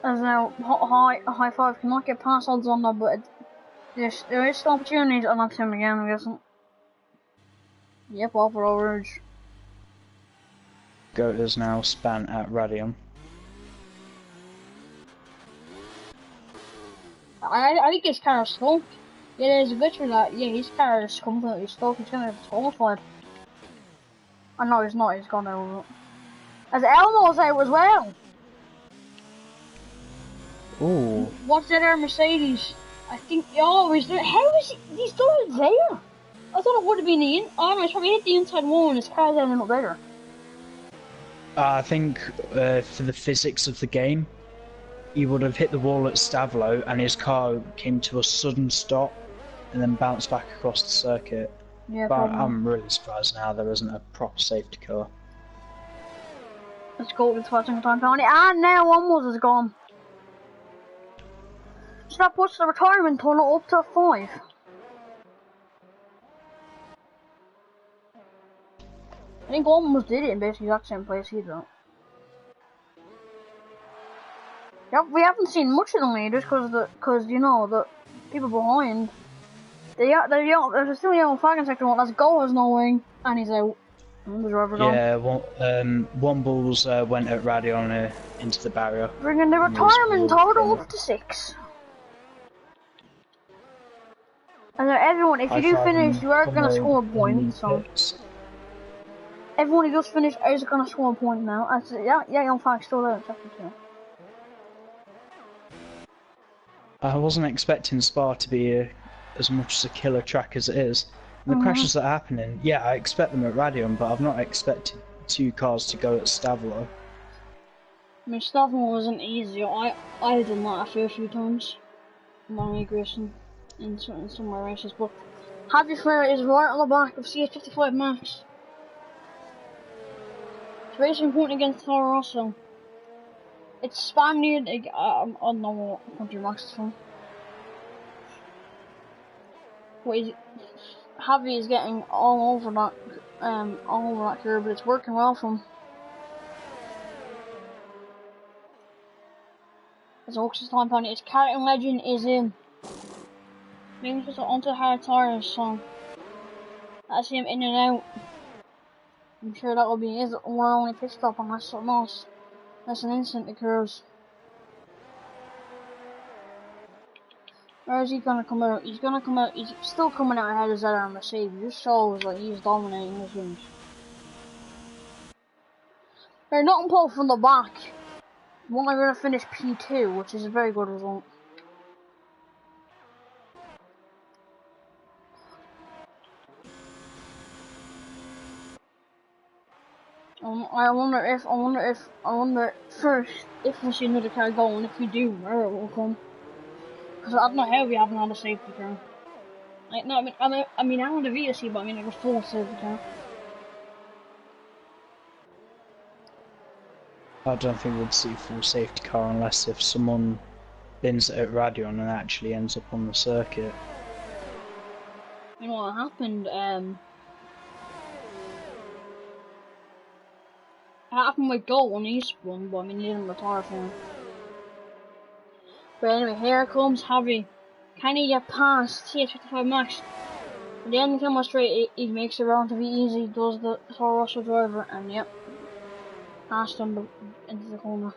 As now, high five cannot get past odds on that, but there is still opportunities, and that's him again, I'm guessing. Yep, off road rouge. Goat is now span at Radium. I think his car is skunked. Yeah, there's a picture of that. Yeah, his car is completely skunked. He's gonna have disqualified. Oh no, he's not. He's gone over it. As Elmo's out as well. Ooh. What's that there, Mercedes? I think. Oh, he's doing. How is he? He's doing it there. I thought it would have been the in. Oh no, he's probably hit the inside wall and his car's ending up there. I think for the physics of the game, he would have hit the wall at Stavlo and his car came to a sudden stop and then bounced back across the circuit. Yeah, but I'm really surprised now there isn't a proper safety car. Let's go with the second time penalty, and now almost is gone. So that puts the retirement total up to 5. I think almost did it in basically the exact same place he did. Yep, we haven't seen much of the leaders because you know the people behind. There's still yellow flag in sector 1. That's Go has no wing, and he's out. Yeah, Wombles went at Radion into the barrier. Bringing the retirement total up to 6. And everyone, if you do finish, you are going to score a point. So. Everyone who does finish is going to score a point now. Yeah, young fact still there. I wasn't expecting Spa to be as much as a killer track as it is. And the crashes that are happening, yeah, I expect them at Radion, but I've not expected 2 cars to go at Stavlo. I mean, Stavlo wasn't easy. I done that a fair few times. My racing in some of my races, but Javi Ferreira is right on the back of CS55 Max. It's racing point against Toro Rosso. It's Spaniard. I don't know what country Max is from. Javi is getting all over that curve, but it's working well for him. As Ox's time penalty, its Carrot Legend is in. Maybe just onto hard tires, so that's him in and out. I'm sure that will be his only pit stop unless something else. That's an instant occurs. Where is he gonna come out? He's gonna come out. He's still coming out ahead of Zedder and Mercedes. It just shows like he's dominating this race. They're not in pole from the back. One are gonna finish P2, which is a very good result. I wonder first if we see another car go, and if we do, where it will come. Because I don't know how we haven't had a safety car. Like, no, I mean, I want a VSC, but I mean like a full safety car. I don't think we'd see a full safety car unless if someone bins it at Radion and actually ends up on the circuit. You know what happened? It happened with Gold when he spun, but I mean he didn't retire for him. But anyway, here comes Javi. Can he get past CS55 Max? At the end of the camera straight, he makes it relatively easy, does the Toro Rosso driver, and yep, passed him into the corner.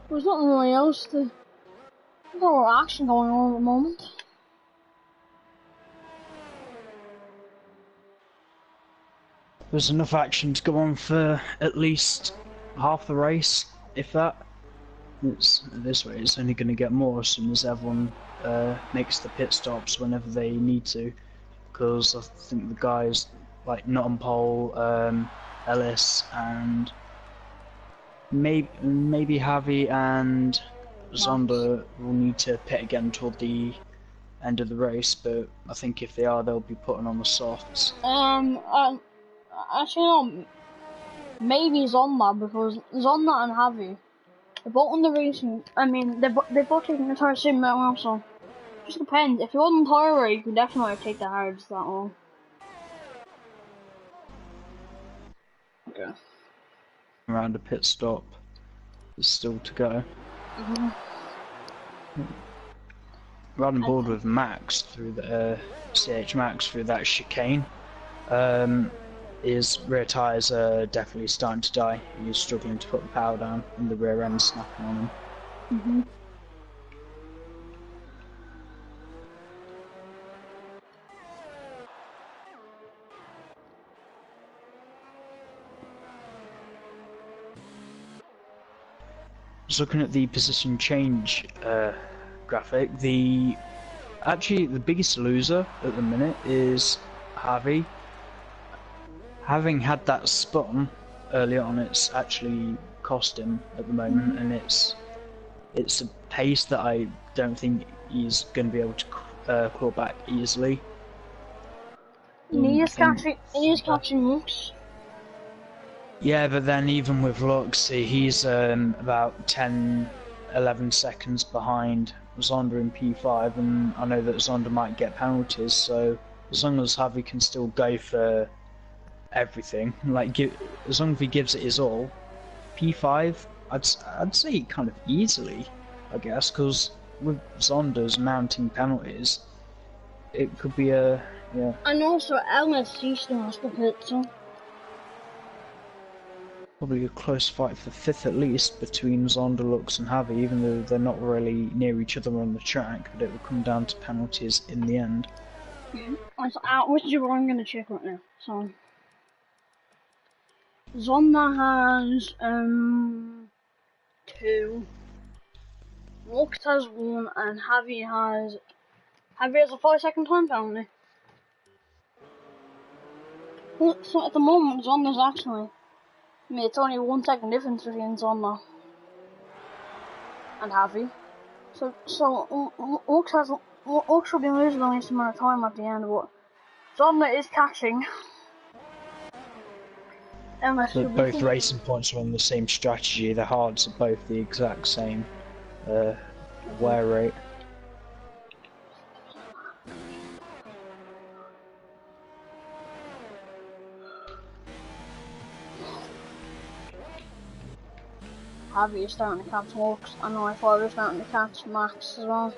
There's nothing really else to. There's no more action going on at the moment. There's enough action to go on for at least half the race, if that. This way it's only going to get more as soon as everyone makes the pit stops whenever they need to, because I think the guys like not on pole, Ellis and maybe Javi and Zonda will need to pit again toward the end of the race, but I think if they are, they'll be putting on the softs. Actually, no, maybe Zonda, because Zonda and Javi, they're both on the racing. I mean, they're both taking the tire sim that well, so just depends. If you wasn't tire, you could definitely take the hards that long. Okay. Around a pit stop, there's still to go. Right on board with Max through the CH Max through that chicane. His rear tyres are definitely starting to die. He's struggling to put the power down and the rear end snapping on him. Just looking at the position change graphic, actually the biggest loser at the minute is Javi. Having had that spun early on, it's actually cost him at the moment, and it's a pace that I don't think he's going to be able to claw back easily. He is catching looks. Yeah, but then even with looks, he's about 10, 11 seconds behind Zonda in P5, and I know that Zonda might get penalties, so as long as Javi can still go for everything, like as long as he gives it his all, P5, I'd say kind of easily, I guess, because with Zonda's mounting penalties, it could be a And also, LSC still has to pit, so. Probably a close fight for 5th at least between Zonderlux and Javi, even though they're not really near each other on the track, but it will come down to penalties in the end. Which is what I'm going to check right now. So, Zonda has 2, Lux has 1, and Javi has a 5-second time penalty. So at the moment, Zonda's actually, it's only 1 second difference between Zonda and Javi. So Lux will be losing the least amount of time at the end, but Zonda is catching. But both racing points are on the same strategy. The hards are both the exact same wear rate. Javi is starting to catch Lux. I know I thought we were starting to catch Max as well.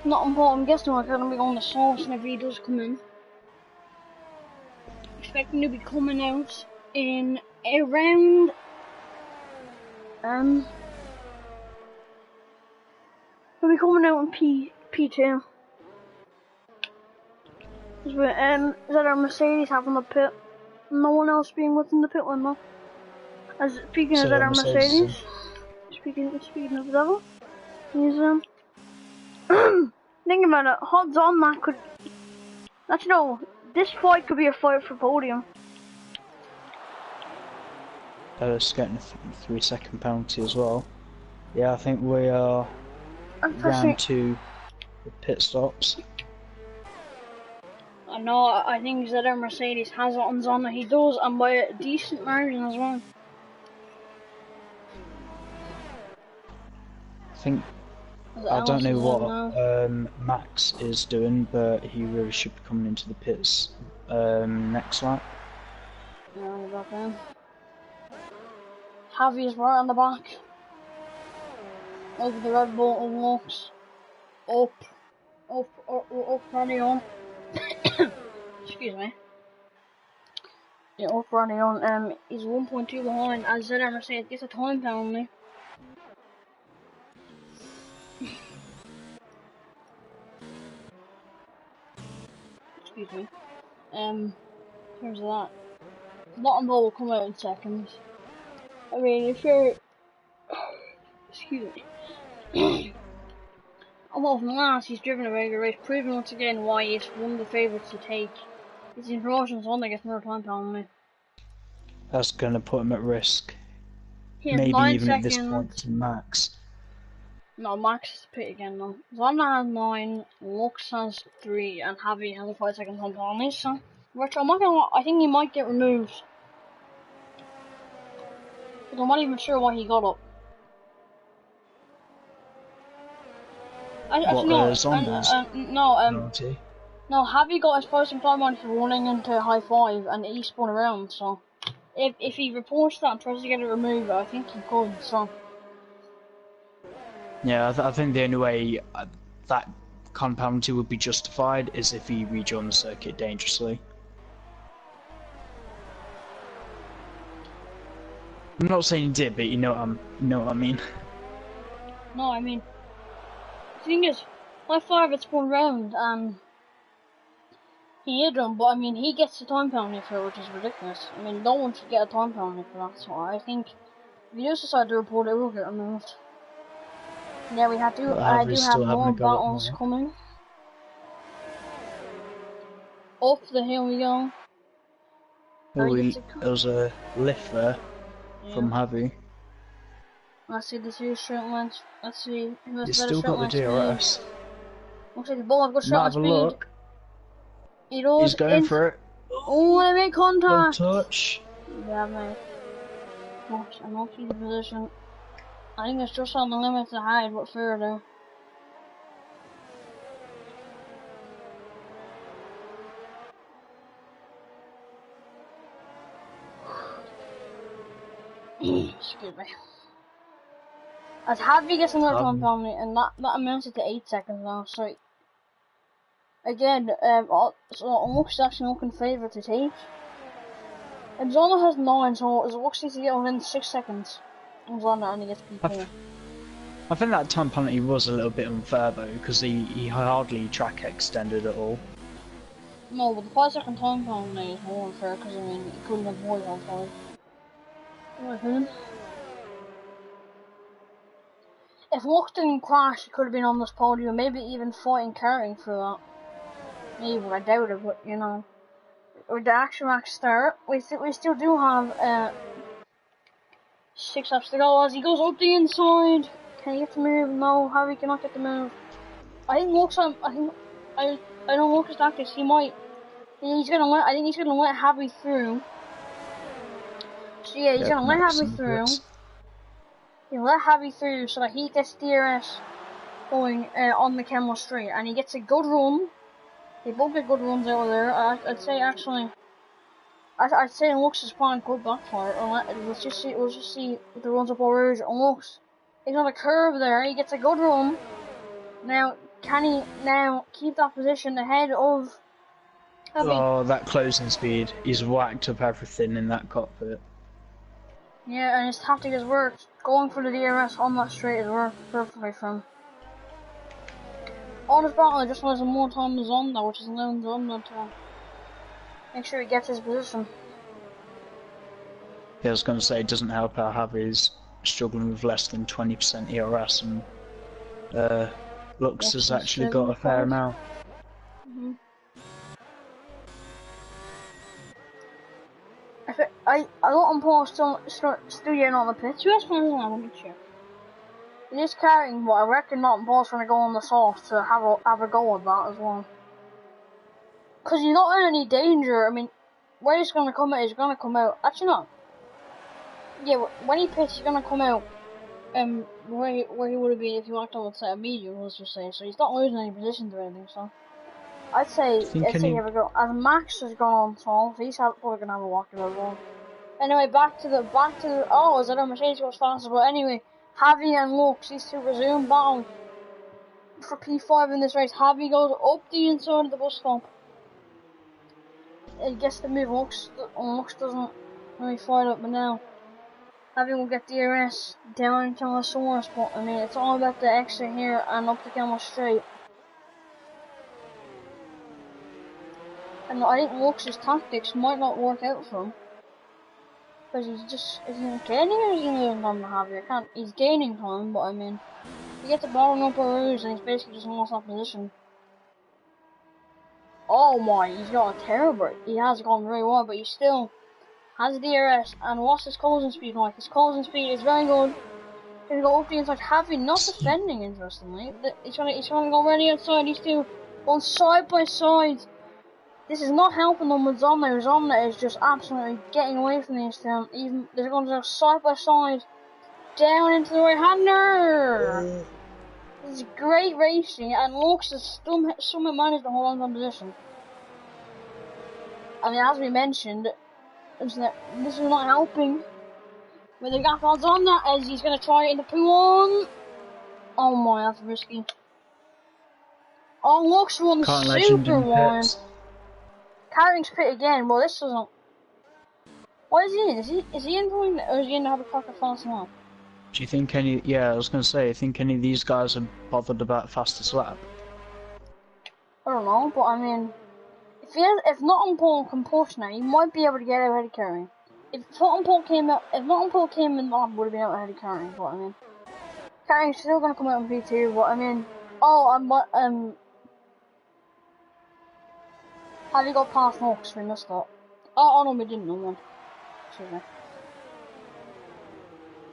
Not important. I'm guessing we're going to be going to Sauce if he does come in. Expecting to be coming out in around he'll be coming out in P2. Is that our Mercedes having the pit? No one else being within the pit window. Speaking of that, our Mercedes. Speaking of the devil, he's think about it. Odds on that could. Actually, no. This fight could be a fight for podium. It's getting a 3-second penalty as well. Yeah, I think we are round 2 with pit stops. I know, I think that our Mercedes has it on Zonda. He does, and by a decent margin as well. I don't know what Max is doing, but he really should be coming into the pits next lap. Yeah, on the back end. Javi is right on the back. Look at the Red Bull unlocks. Up, running on. Excuse me. Yeah, up running on. He's 1.2 behind as ZR Mercedes gets a time penalty. Excuse me. In terms of that, bottom ball will come out in seconds. I mean, if you're, excuse me. Well, from last, he's driven a regular race, proving once again why he's one of the favourites to take. It's in promotions one that gets another time penalty. That's going to put him at risk. Maybe even seconds. At this point to Max. No, Max is pit again though. Zonda has 9, Lux has 3, and Javi has a 5-second time penalty. So, Retro, I'm not gonna lie, I think he might get removed. But I'm not even sure why he got up. No, Javi got his first time penalty for running into high 5, and he spun around. So, if he reports that and tries to get it removed, I think he could. So. Yeah, I think the only way that kind of penalty would be justified is if he rejoined the circuit dangerously. I'm not saying he did, but you know what I mean. No, I mean, the thing is, high 5 had spun round and he hit him, but I mean, he gets a time penalty for it, which is ridiculous. I mean, no one should get a time penalty for that, so I think if you just decide to report it, will get removed. Yeah, I do have more battles coming. Up the hill we go. There was a lift there from Javi. Let's see the 2 straight lines. Let's see who has He's better still got the DRS. Looks like the ball have got straight line speed. Look. He's going for it. Oh, they made contact. Touch. Yeah, mate. I'm not in the position. I think it's just on the limit to hide, but further. Excuse me. As Harvey gets another time Um, penalty, and that amounted to 8 seconds now. So again, so Lux is actually looking favourite to take. And Zona has 9, so Lux needs to get within 6 seconds. And Zona only gets P4. I think that time penalty was a little bit unfair though, because he hardly track extended at all. No, but the 5-second time penalty is more unfair because I mean he couldn't avoid all 5. In my opinion. If Lux didn't crash, he could have been on this podium, maybe even fighting carrying for that. Maybe, I doubt it, but you know. With the actual match start, we still do have 6 laps to go as he goes up the inside. Can he get the move? No, Harry cannot get the move. I think Lux, I know Lucas tactics. He might. I think he's gonna let Harry through. So yeah, he's gonna let Harry through. He'll let Harry through so that he gets DRS going on the Kemmel Straight, and he gets a good run. They both get good runs out of there. I'd say actually, I'd say Lux's plan could backfire. Let's just see the runs up over Rouge. And Lux, he's on a curve there. He gets a good run. Now, can he now keep that position ahead of Harry? Oh, that closing speed. He's whacked up everything in that cockpit. Yeah, and his tactic has worked. Going for the DRS on that straight has worked perfectly for him. On his battle, he just has more time than Zonda, which is allowing Zonda to make sure he gets his position. Yeah, I was going to say, it doesn't help how Harvey's struggling with less than 20% ERS, and Lux has actually got a fair amount. I got on Paul still getting on the pitch. US fans I want to check. He is carrying, but I reckon not Paul's going to go on the soft to have a go at that as well. Because he's not in any danger. I mean, where he's going to come out, he's going to come out. Actually, no. Yeah, when he pitched, he's going to come out where he would have been if he walked on, let's say, a medium, let's just say. So he's not losing any positions or anything, so. I'd say he have a go. As Max has gone on soft, he's probably going to have a walk as well. Anyway, back to the, oh, is that our Mercedes goes faster, but anyway, Javi and Lux, these two resume battle for P5 in this race. Javi goes up the inside of the bus stop. He gets the move, Lux doesn't really fight up, but now Javi will get DRS down into the source, but I mean, it's all about the exit here and up the Kemmel Straight. And I think Lux's tactics might not work out for him. Because is he gaining or is he losing time to Javi? He's gaining time, but I mean, he gets a bottom up a Rouge and he's basically just lost that position. Oh my, he's got a terrible, he has gone very well, but he still has DRS, and what's his closing speed like? His closing speed is very good. He's gonna go up the inside, Javi not defending, interestingly. He's gonna go right outside, these two going side by side. This is not helping them with Zomna. Zomna is just absolutely getting away from these two. Even they're going to go side by side down into the right-hander. This is great racing, and Lux has somehow managed to hold on to position. I mean, as we mentioned, this is not helping. But the gap on Zomna as he's going to try it in the P1. Oh my, that's risky. Oh, Lux won super wide. Carring's pit again. Well, this doesn't. What is he in? Is he in point, or is he in to have a crack at fast lap? Do you think any? Yeah, I was going to say. I think any of these guys are bothered about fastest lap. I don't know, but I mean, if not on pole can push now, he might be able to get out ahead of Carring. If not on pole came in, lap would have been out ahead of Carring. But I mean, Carring's still going to come out in P2. But I mean, have you got past Lux? We missed that. Oh no, we didn't. No one. Excuse me.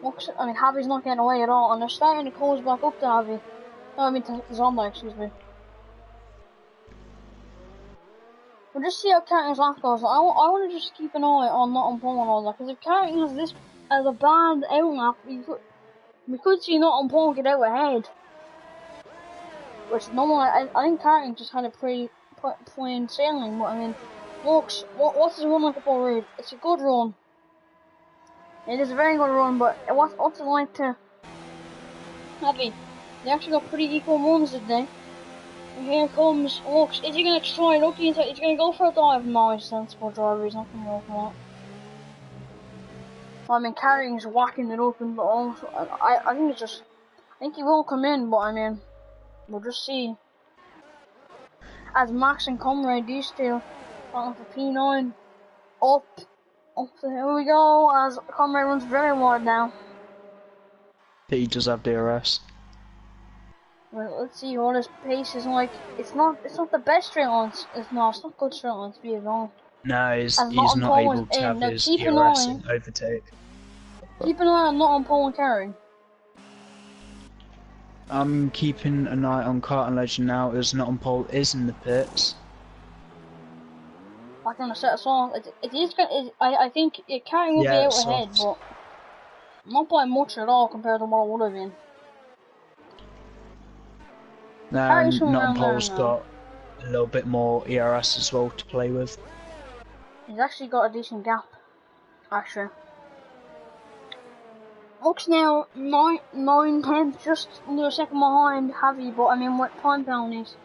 Lux, I mean, Javi's not getting away at all, and they're starting to close back up to Javi. No, I mean to Zonda, excuse me. We'll just see how Carring's lap goes. I want to just keep an eye on not on pole and all that, because if Carring has this as a bad out lap, we could see not on pole get out ahead. Which no one, I think Carring just had a pretty plain sailing, but I mean, Lux, what's his run like up all road? It's a good run. It is a very good run, but what's it like to Heavy? They actually got pretty equal runs today. And here comes Lux. Is he gonna try look into it? He's gonna go for a dive? No, he's a sensible driver, he's not gonna go for that. I mean, Carring's whacking it up, and also, I think it's just, I think he will come in, but I mean, we'll just see. As Max and Comrade, these two, on for P9, up, so here we go, as Comrade runs very wide now. He does have DRS. Well, let's see what his pace is like. It's not the best straight lines. It's not good straight lines to be wrong. No, he's not able to have his DRS in overtake. Keep an eye on not on pole and carry. I'm keeping an eye on Kart and Legend now, as Not on Pole is in the pits. I'm gonna set us off. I think carrying will be out ahead, but not by much at all compared to what it would have been. Not on Pole's got a little bit more ERS as well to play with. He's actually got a decent gap, actually. Looks now 9/10, just under a second behind Javi, but I mean with time penalties.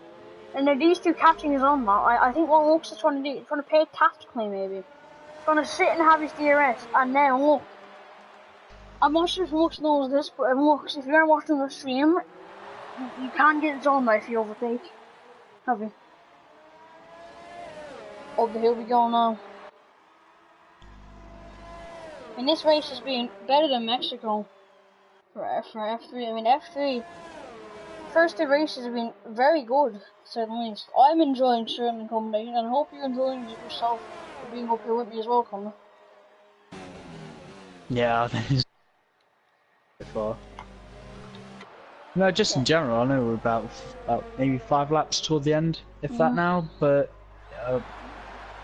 And then these two catching is on that. I think what Lux is trying to do, he's trying to play it tactically maybe. He's trying to sit and have his DRS, and now look. I'm not sure if Lux knows this, but Lux, if you're watching the stream, you can't get zone if you overtake. Javi. Up the hill we go now. And this race has been better than Mexico for F3. I mean, F3, first two races have been very good, to say the least. I'm enjoying certain combination, and I hope you're enjoying it yourself for being up here with me as well, Connor. Yeah, I think it's so far. No, just in general, I know we're about maybe 5 laps toward the end, if that now, but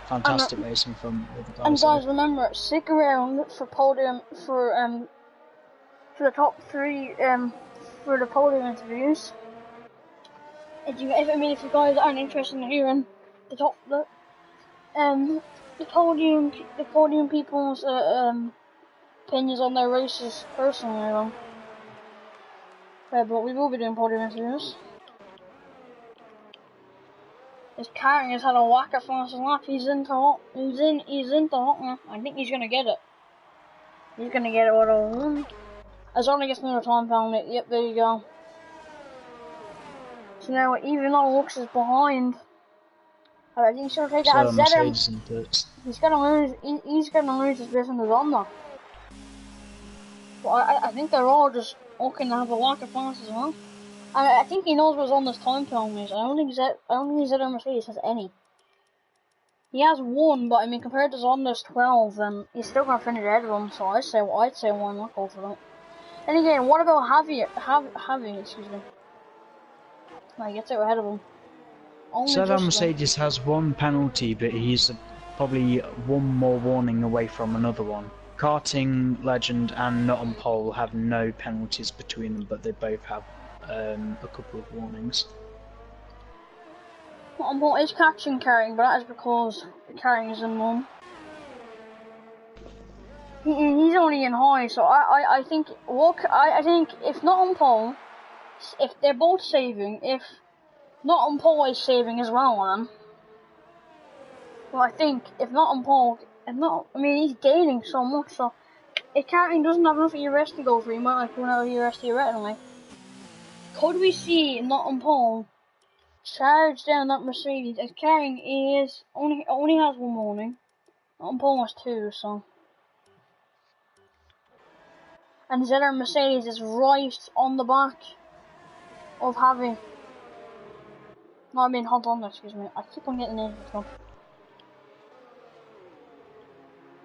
fantastic racing from all the guys. And guys, remember, stick around for podium for the top 3 for the podium interviews. If you guys aren't interested in hearing the podium people's opinions on their races personally, but we will be doing podium interviews. His Carring has had a whacker fastest lap. He's into hot now. I think he's gonna get it. He's gonna get it with a win. As long as he gets another time penalty. Yep, there you go. So now, even though Lux is behind, I think he's gonna take that as Zedder. He's gonna lose his business on that. But I think they're all just looking to have a whacker fast as well. I think he knows what's on this time penalties. I don't think Zedder Mercedes has any. He has one, but I mean compared to Zonda's 12, he's still gonna finish ahead of him. So I'd say why not go for that. And again, what about Javi? Excuse me. He gets out ahead of him. Zedder Mercedes has one penalty, but he's probably one more warning away from another one. Karting Legend and Not on Pole have no penalties between them, but they both have a couple of warnings. Not on Pole is catching Carring, but that is because Carring is in one. He's only in high, so I think if Not on Pole, if they're both saving, if Not on Pole is saving as well, well, I think if Not on Pole, he's gaining so much, so if Carring doesn't have enough ERS to go for, he might like run out of ERS theoretically. Could we see Not on Pole charge down that Mercedes as Carring is only has one warning. Not on Pole has 2, so. And Zedder Mercedes is right on the back of Javi. No, I mean Honda, excuse me. I keep on getting the names wrong.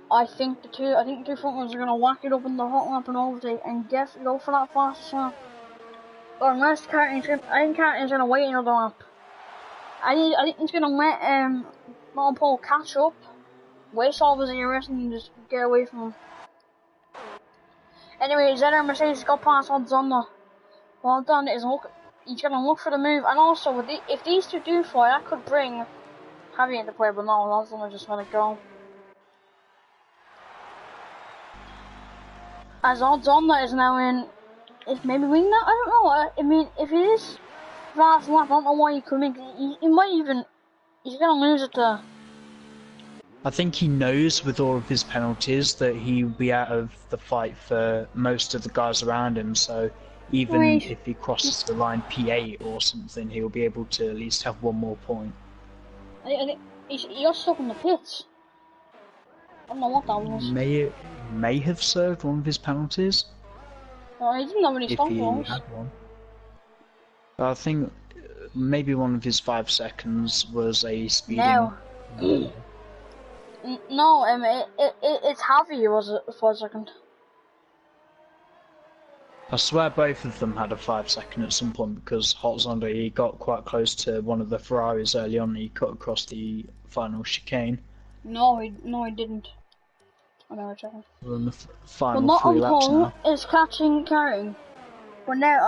I think the two front ones are gonna whack it up in the hot lap and overtake and go for that fastest lap. Or unless I think Carring's gonna wait another lap. I think he's gonna let Not on Pole catch up, waste all of his ERS and just get away from him. Anyway, Zedder Mercedes got past odds on the. Well done. He's gonna look for the move, and also if these two do fly, that could bring Javi into play. But no, that's gonna just let it go. as odds on that is now in, is maybe winning that. I don't know. I mean, if it is last lap, I don't know why he couldn't. He might even. He's gonna lose it to. I think he knows with all of his penalties that he'll be out of the fight for most of the guys around him, so even if he crosses the line P8 or something, he'll be able to at least have one more point. I think he got stuck in the pits. I don't know what that was. May have served one of his penalties. He didn't have any if stop he loss. had one. I think maybe one of his 5 seconds was a speeding. No. No, it's Javi was it for a second. I swear both of them had a 5 second at some point because Hotzondo, he got quite close to one of the Ferraris early on and he cut across the final chicane. No, he didn't. I know, checking. We're on the final 3 laps now. Is catching Carting. But now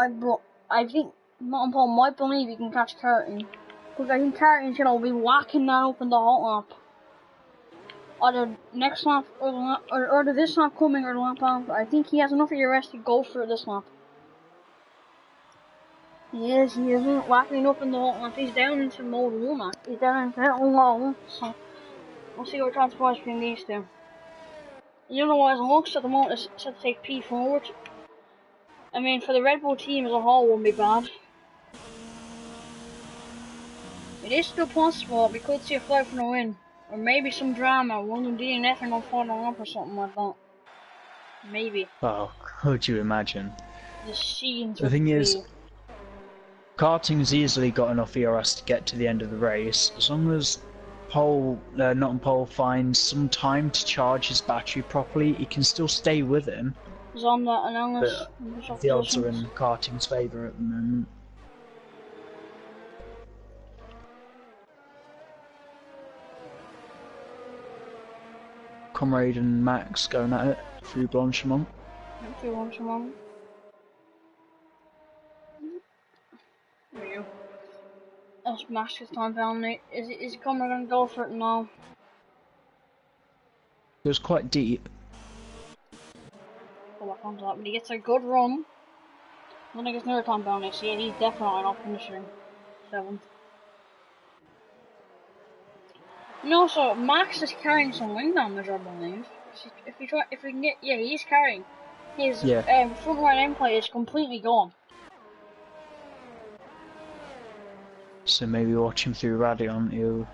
I think Not Paul might believe he can catch Carting. Because I think Carting's gonna be whacking that up in the hot lap. Either next lap or this lap coming or the lap after. I think he has enough ERS to go for this lap. He isn't whacking up in the hot lap. He's down into mode 1 now. He's down into low. So we'll see what transpires between these two. The other ones looks at the moment is set to take P forward. I mean, for the Red Bull team as a whole won't be bad. It is still possible we could see a fight for the win. Or maybe some drama, one of DNF and on final up or something like that. Maybe. Oh, could you imagine? The scenes the thing is, Karting's easily got enough ERS to get to the end of the race. As long as Not Pole finds some time to charge his battery properly, he can still stay with him. The odds are in Karting's favour at the moment. Comrade and Max going at it through Blanchimont. Through Blanchimont. There you go. That's Max's time penalty. Is Comrade going to go for it now? It was quite deep. Go back onto that, but he gets a good run. I think it's another time penalty, so yeah, he's definitely not finishing 7th. No, so Max is carrying some wing damage, I believe. If we can get, yeah, he's carrying. His front right end plate is completely gone. So maybe watch him through Radion, he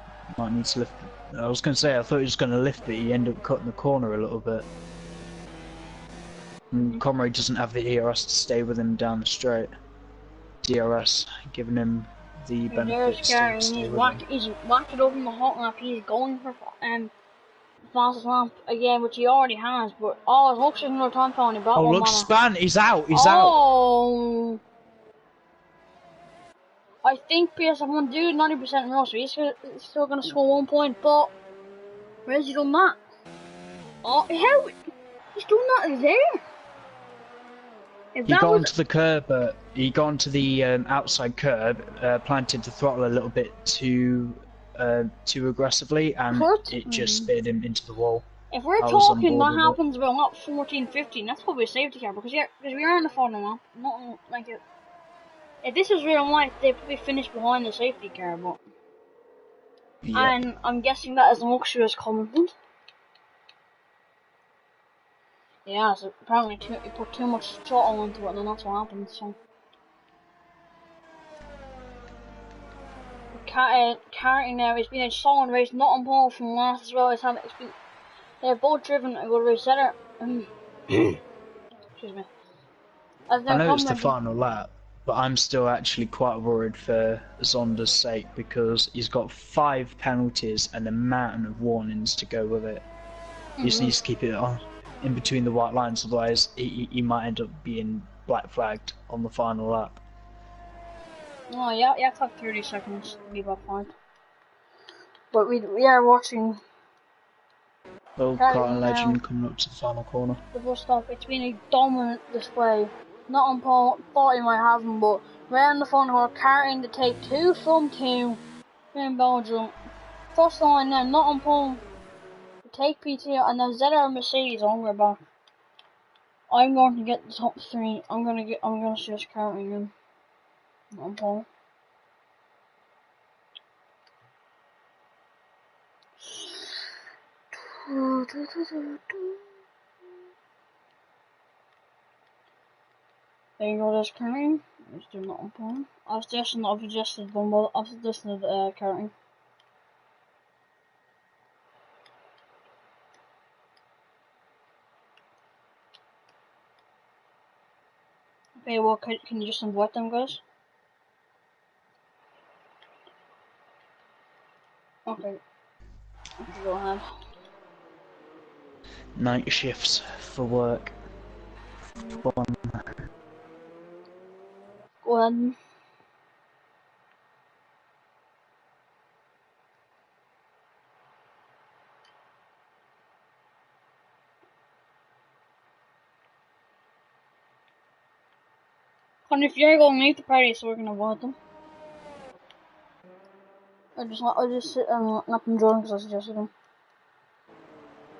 might need to lift. I was going to say, I thought he was going to lift, but he ended up cutting the corner a little bit. And Comrade doesn't have the ERS to stay with him down the straight. DRS giving him the benefits to stay with him. He's whacked it over in the hot lap. He's going for fastest lap again, which he already has. But it looks like another time penalty. Oh, look, Span! He's out! He's out! I think PSF1 do 90% more, so he's still going to score 1 point. But where's he done that? Oh, how? He's doing that there. He got onto the curb, he got onto the outside curb, planted the throttle a little bit too aggressively, and it just speared him into the wall. If we're talking, that happens about lap 14, 15. That's probably a safety car because we are in the final lap. Not like it. If this was real life, they'd probably finish behind the safety car, but and I'm guessing that is an luxurious comment. Yeah, so apparently he put too much throttle into it and then that's what happened, so. Karting now, it's been a solid race, not on pole from last as well. They've both driven a good race. Excuse me. I know it's the final lap, but I'm still actually quite worried for Zonda's sake because he's got 5 penalties and a mountain of warnings to go with it. He just needs to keep it on in between the white lines, otherwise he might end up being black flagged on the final lap. Oh yeah, you have to have 30 seconds to be black flagged. But we are watching. Karting Legend coming up to the final corner. The bus stop. It's been a dominant display. Not on pole, thought he might have him, but round the front hole, Karting to take 2 from 2 in Belgium. First line now, not on pole. Take PT and then ZR Mercedes on we're back. I'm going to get the top 3. I'm gonna just counting them. On Paul. There you go, there's counting. Let's do that on Paul. I've adjusted one, but I've adjusted counting. Okay, well, can you just invite them, guys? Okay. Okay, go ahead. Night shifts for work. Fun. Go ahead. And if you're going to make the party, so we're gonna invite them. I just sit and let them join because I suggested them.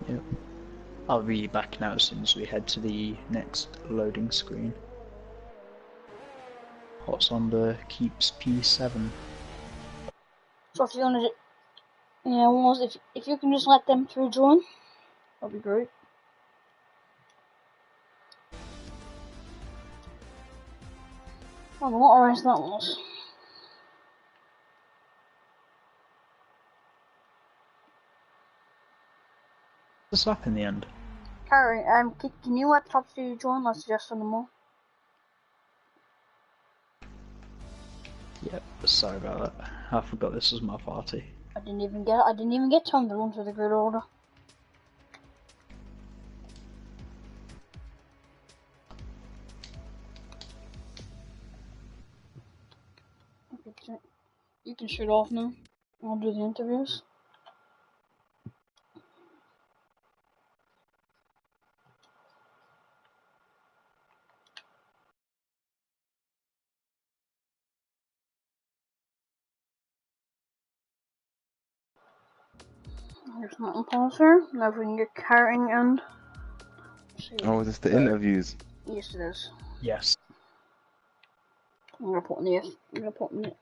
Yep. I'll be back now as soon as we head to the next loading screen. What's on the keeps P7? So if you want to, yeah, almost if you can just let them 3 join, that'd be great. Oh, what a race that was. What's up in the end? Carrie, can you let top 3 join? I suggested them all. Yep, sorry about that. I forgot this was my party. I didn't even get time to run through the grid order. Okay, you can shoot off now. I'll do the interviews. There's nothing pause here. Now if we can get carrying and... Oh, is this the interviews? Yes, it is. Yes. I'm gonna put in the... I'm gonna put in the...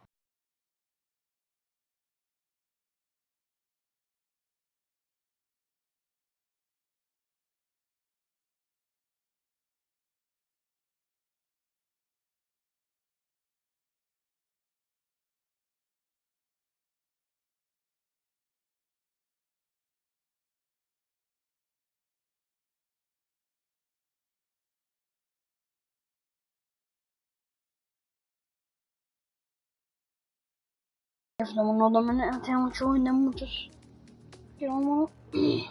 If no one another minute and tell them to join, then we'll just get on with it.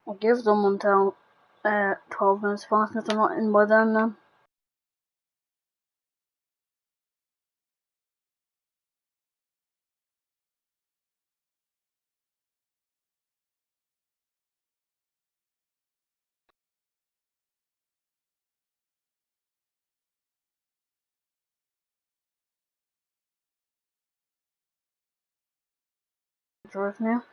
I'll give them until 12 minutes past if they're not in by then. Drive now.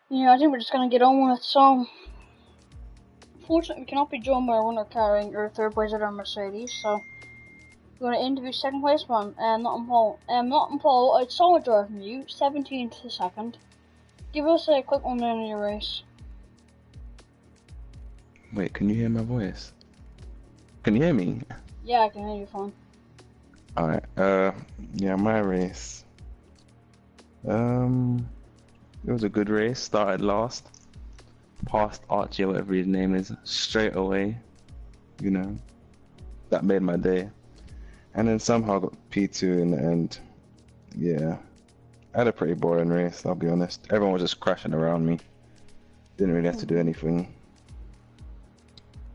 Yeah, I think we're just gonna get on with it. So, unfortunately, we cannot be joined by our winner carrying or third place at our Mercedes. So, we're gonna interview second place one, Nottingham Paul. Nottingham Paul, it's solid drive from you, 17th to second. Give us a quick one in your race. Wait, can you hear my voice? Can you hear me? Yeah, I can hear you fine. Alright, yeah, my race. It was a good race, started last. Passed Archie, whatever his name is, straight away. You know, that made my day. And then somehow got P2 in the end. Yeah, I had a pretty boring race, I'll be honest. Everyone was just crashing around me. Didn't really have to do anything.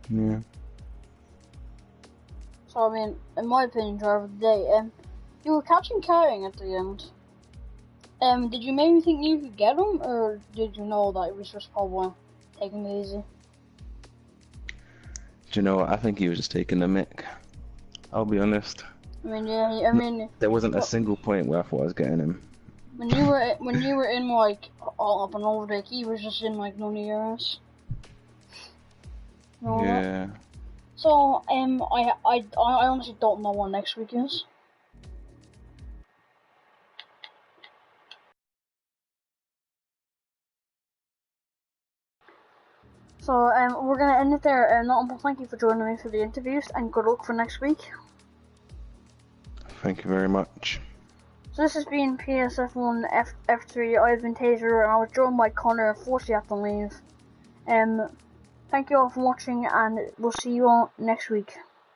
Yeah. So, I mean, in my opinion, driver of the day, You were catching carrying at the end. Did you maybe think you could get him, or did you know that it was just probably taking it easy? Do you know what? I think he was just taking the mick. I'll be honest. I mean, yeah. I mean, there wasn't a single point where I thought I was getting him. When you were in like all up and overtake, he was just in like none of yours. No. Yeah. So I honestly don't know what next week is. So we're gonna end it there. Not thank you for joining me for the interviews, and good luck for next week. Thank you very much. So this has been PSF1 F3. I've been Taser, and I was joined by Connor. Unfortunately, I have to leave. Thank you all for watching, and we'll see you all next week.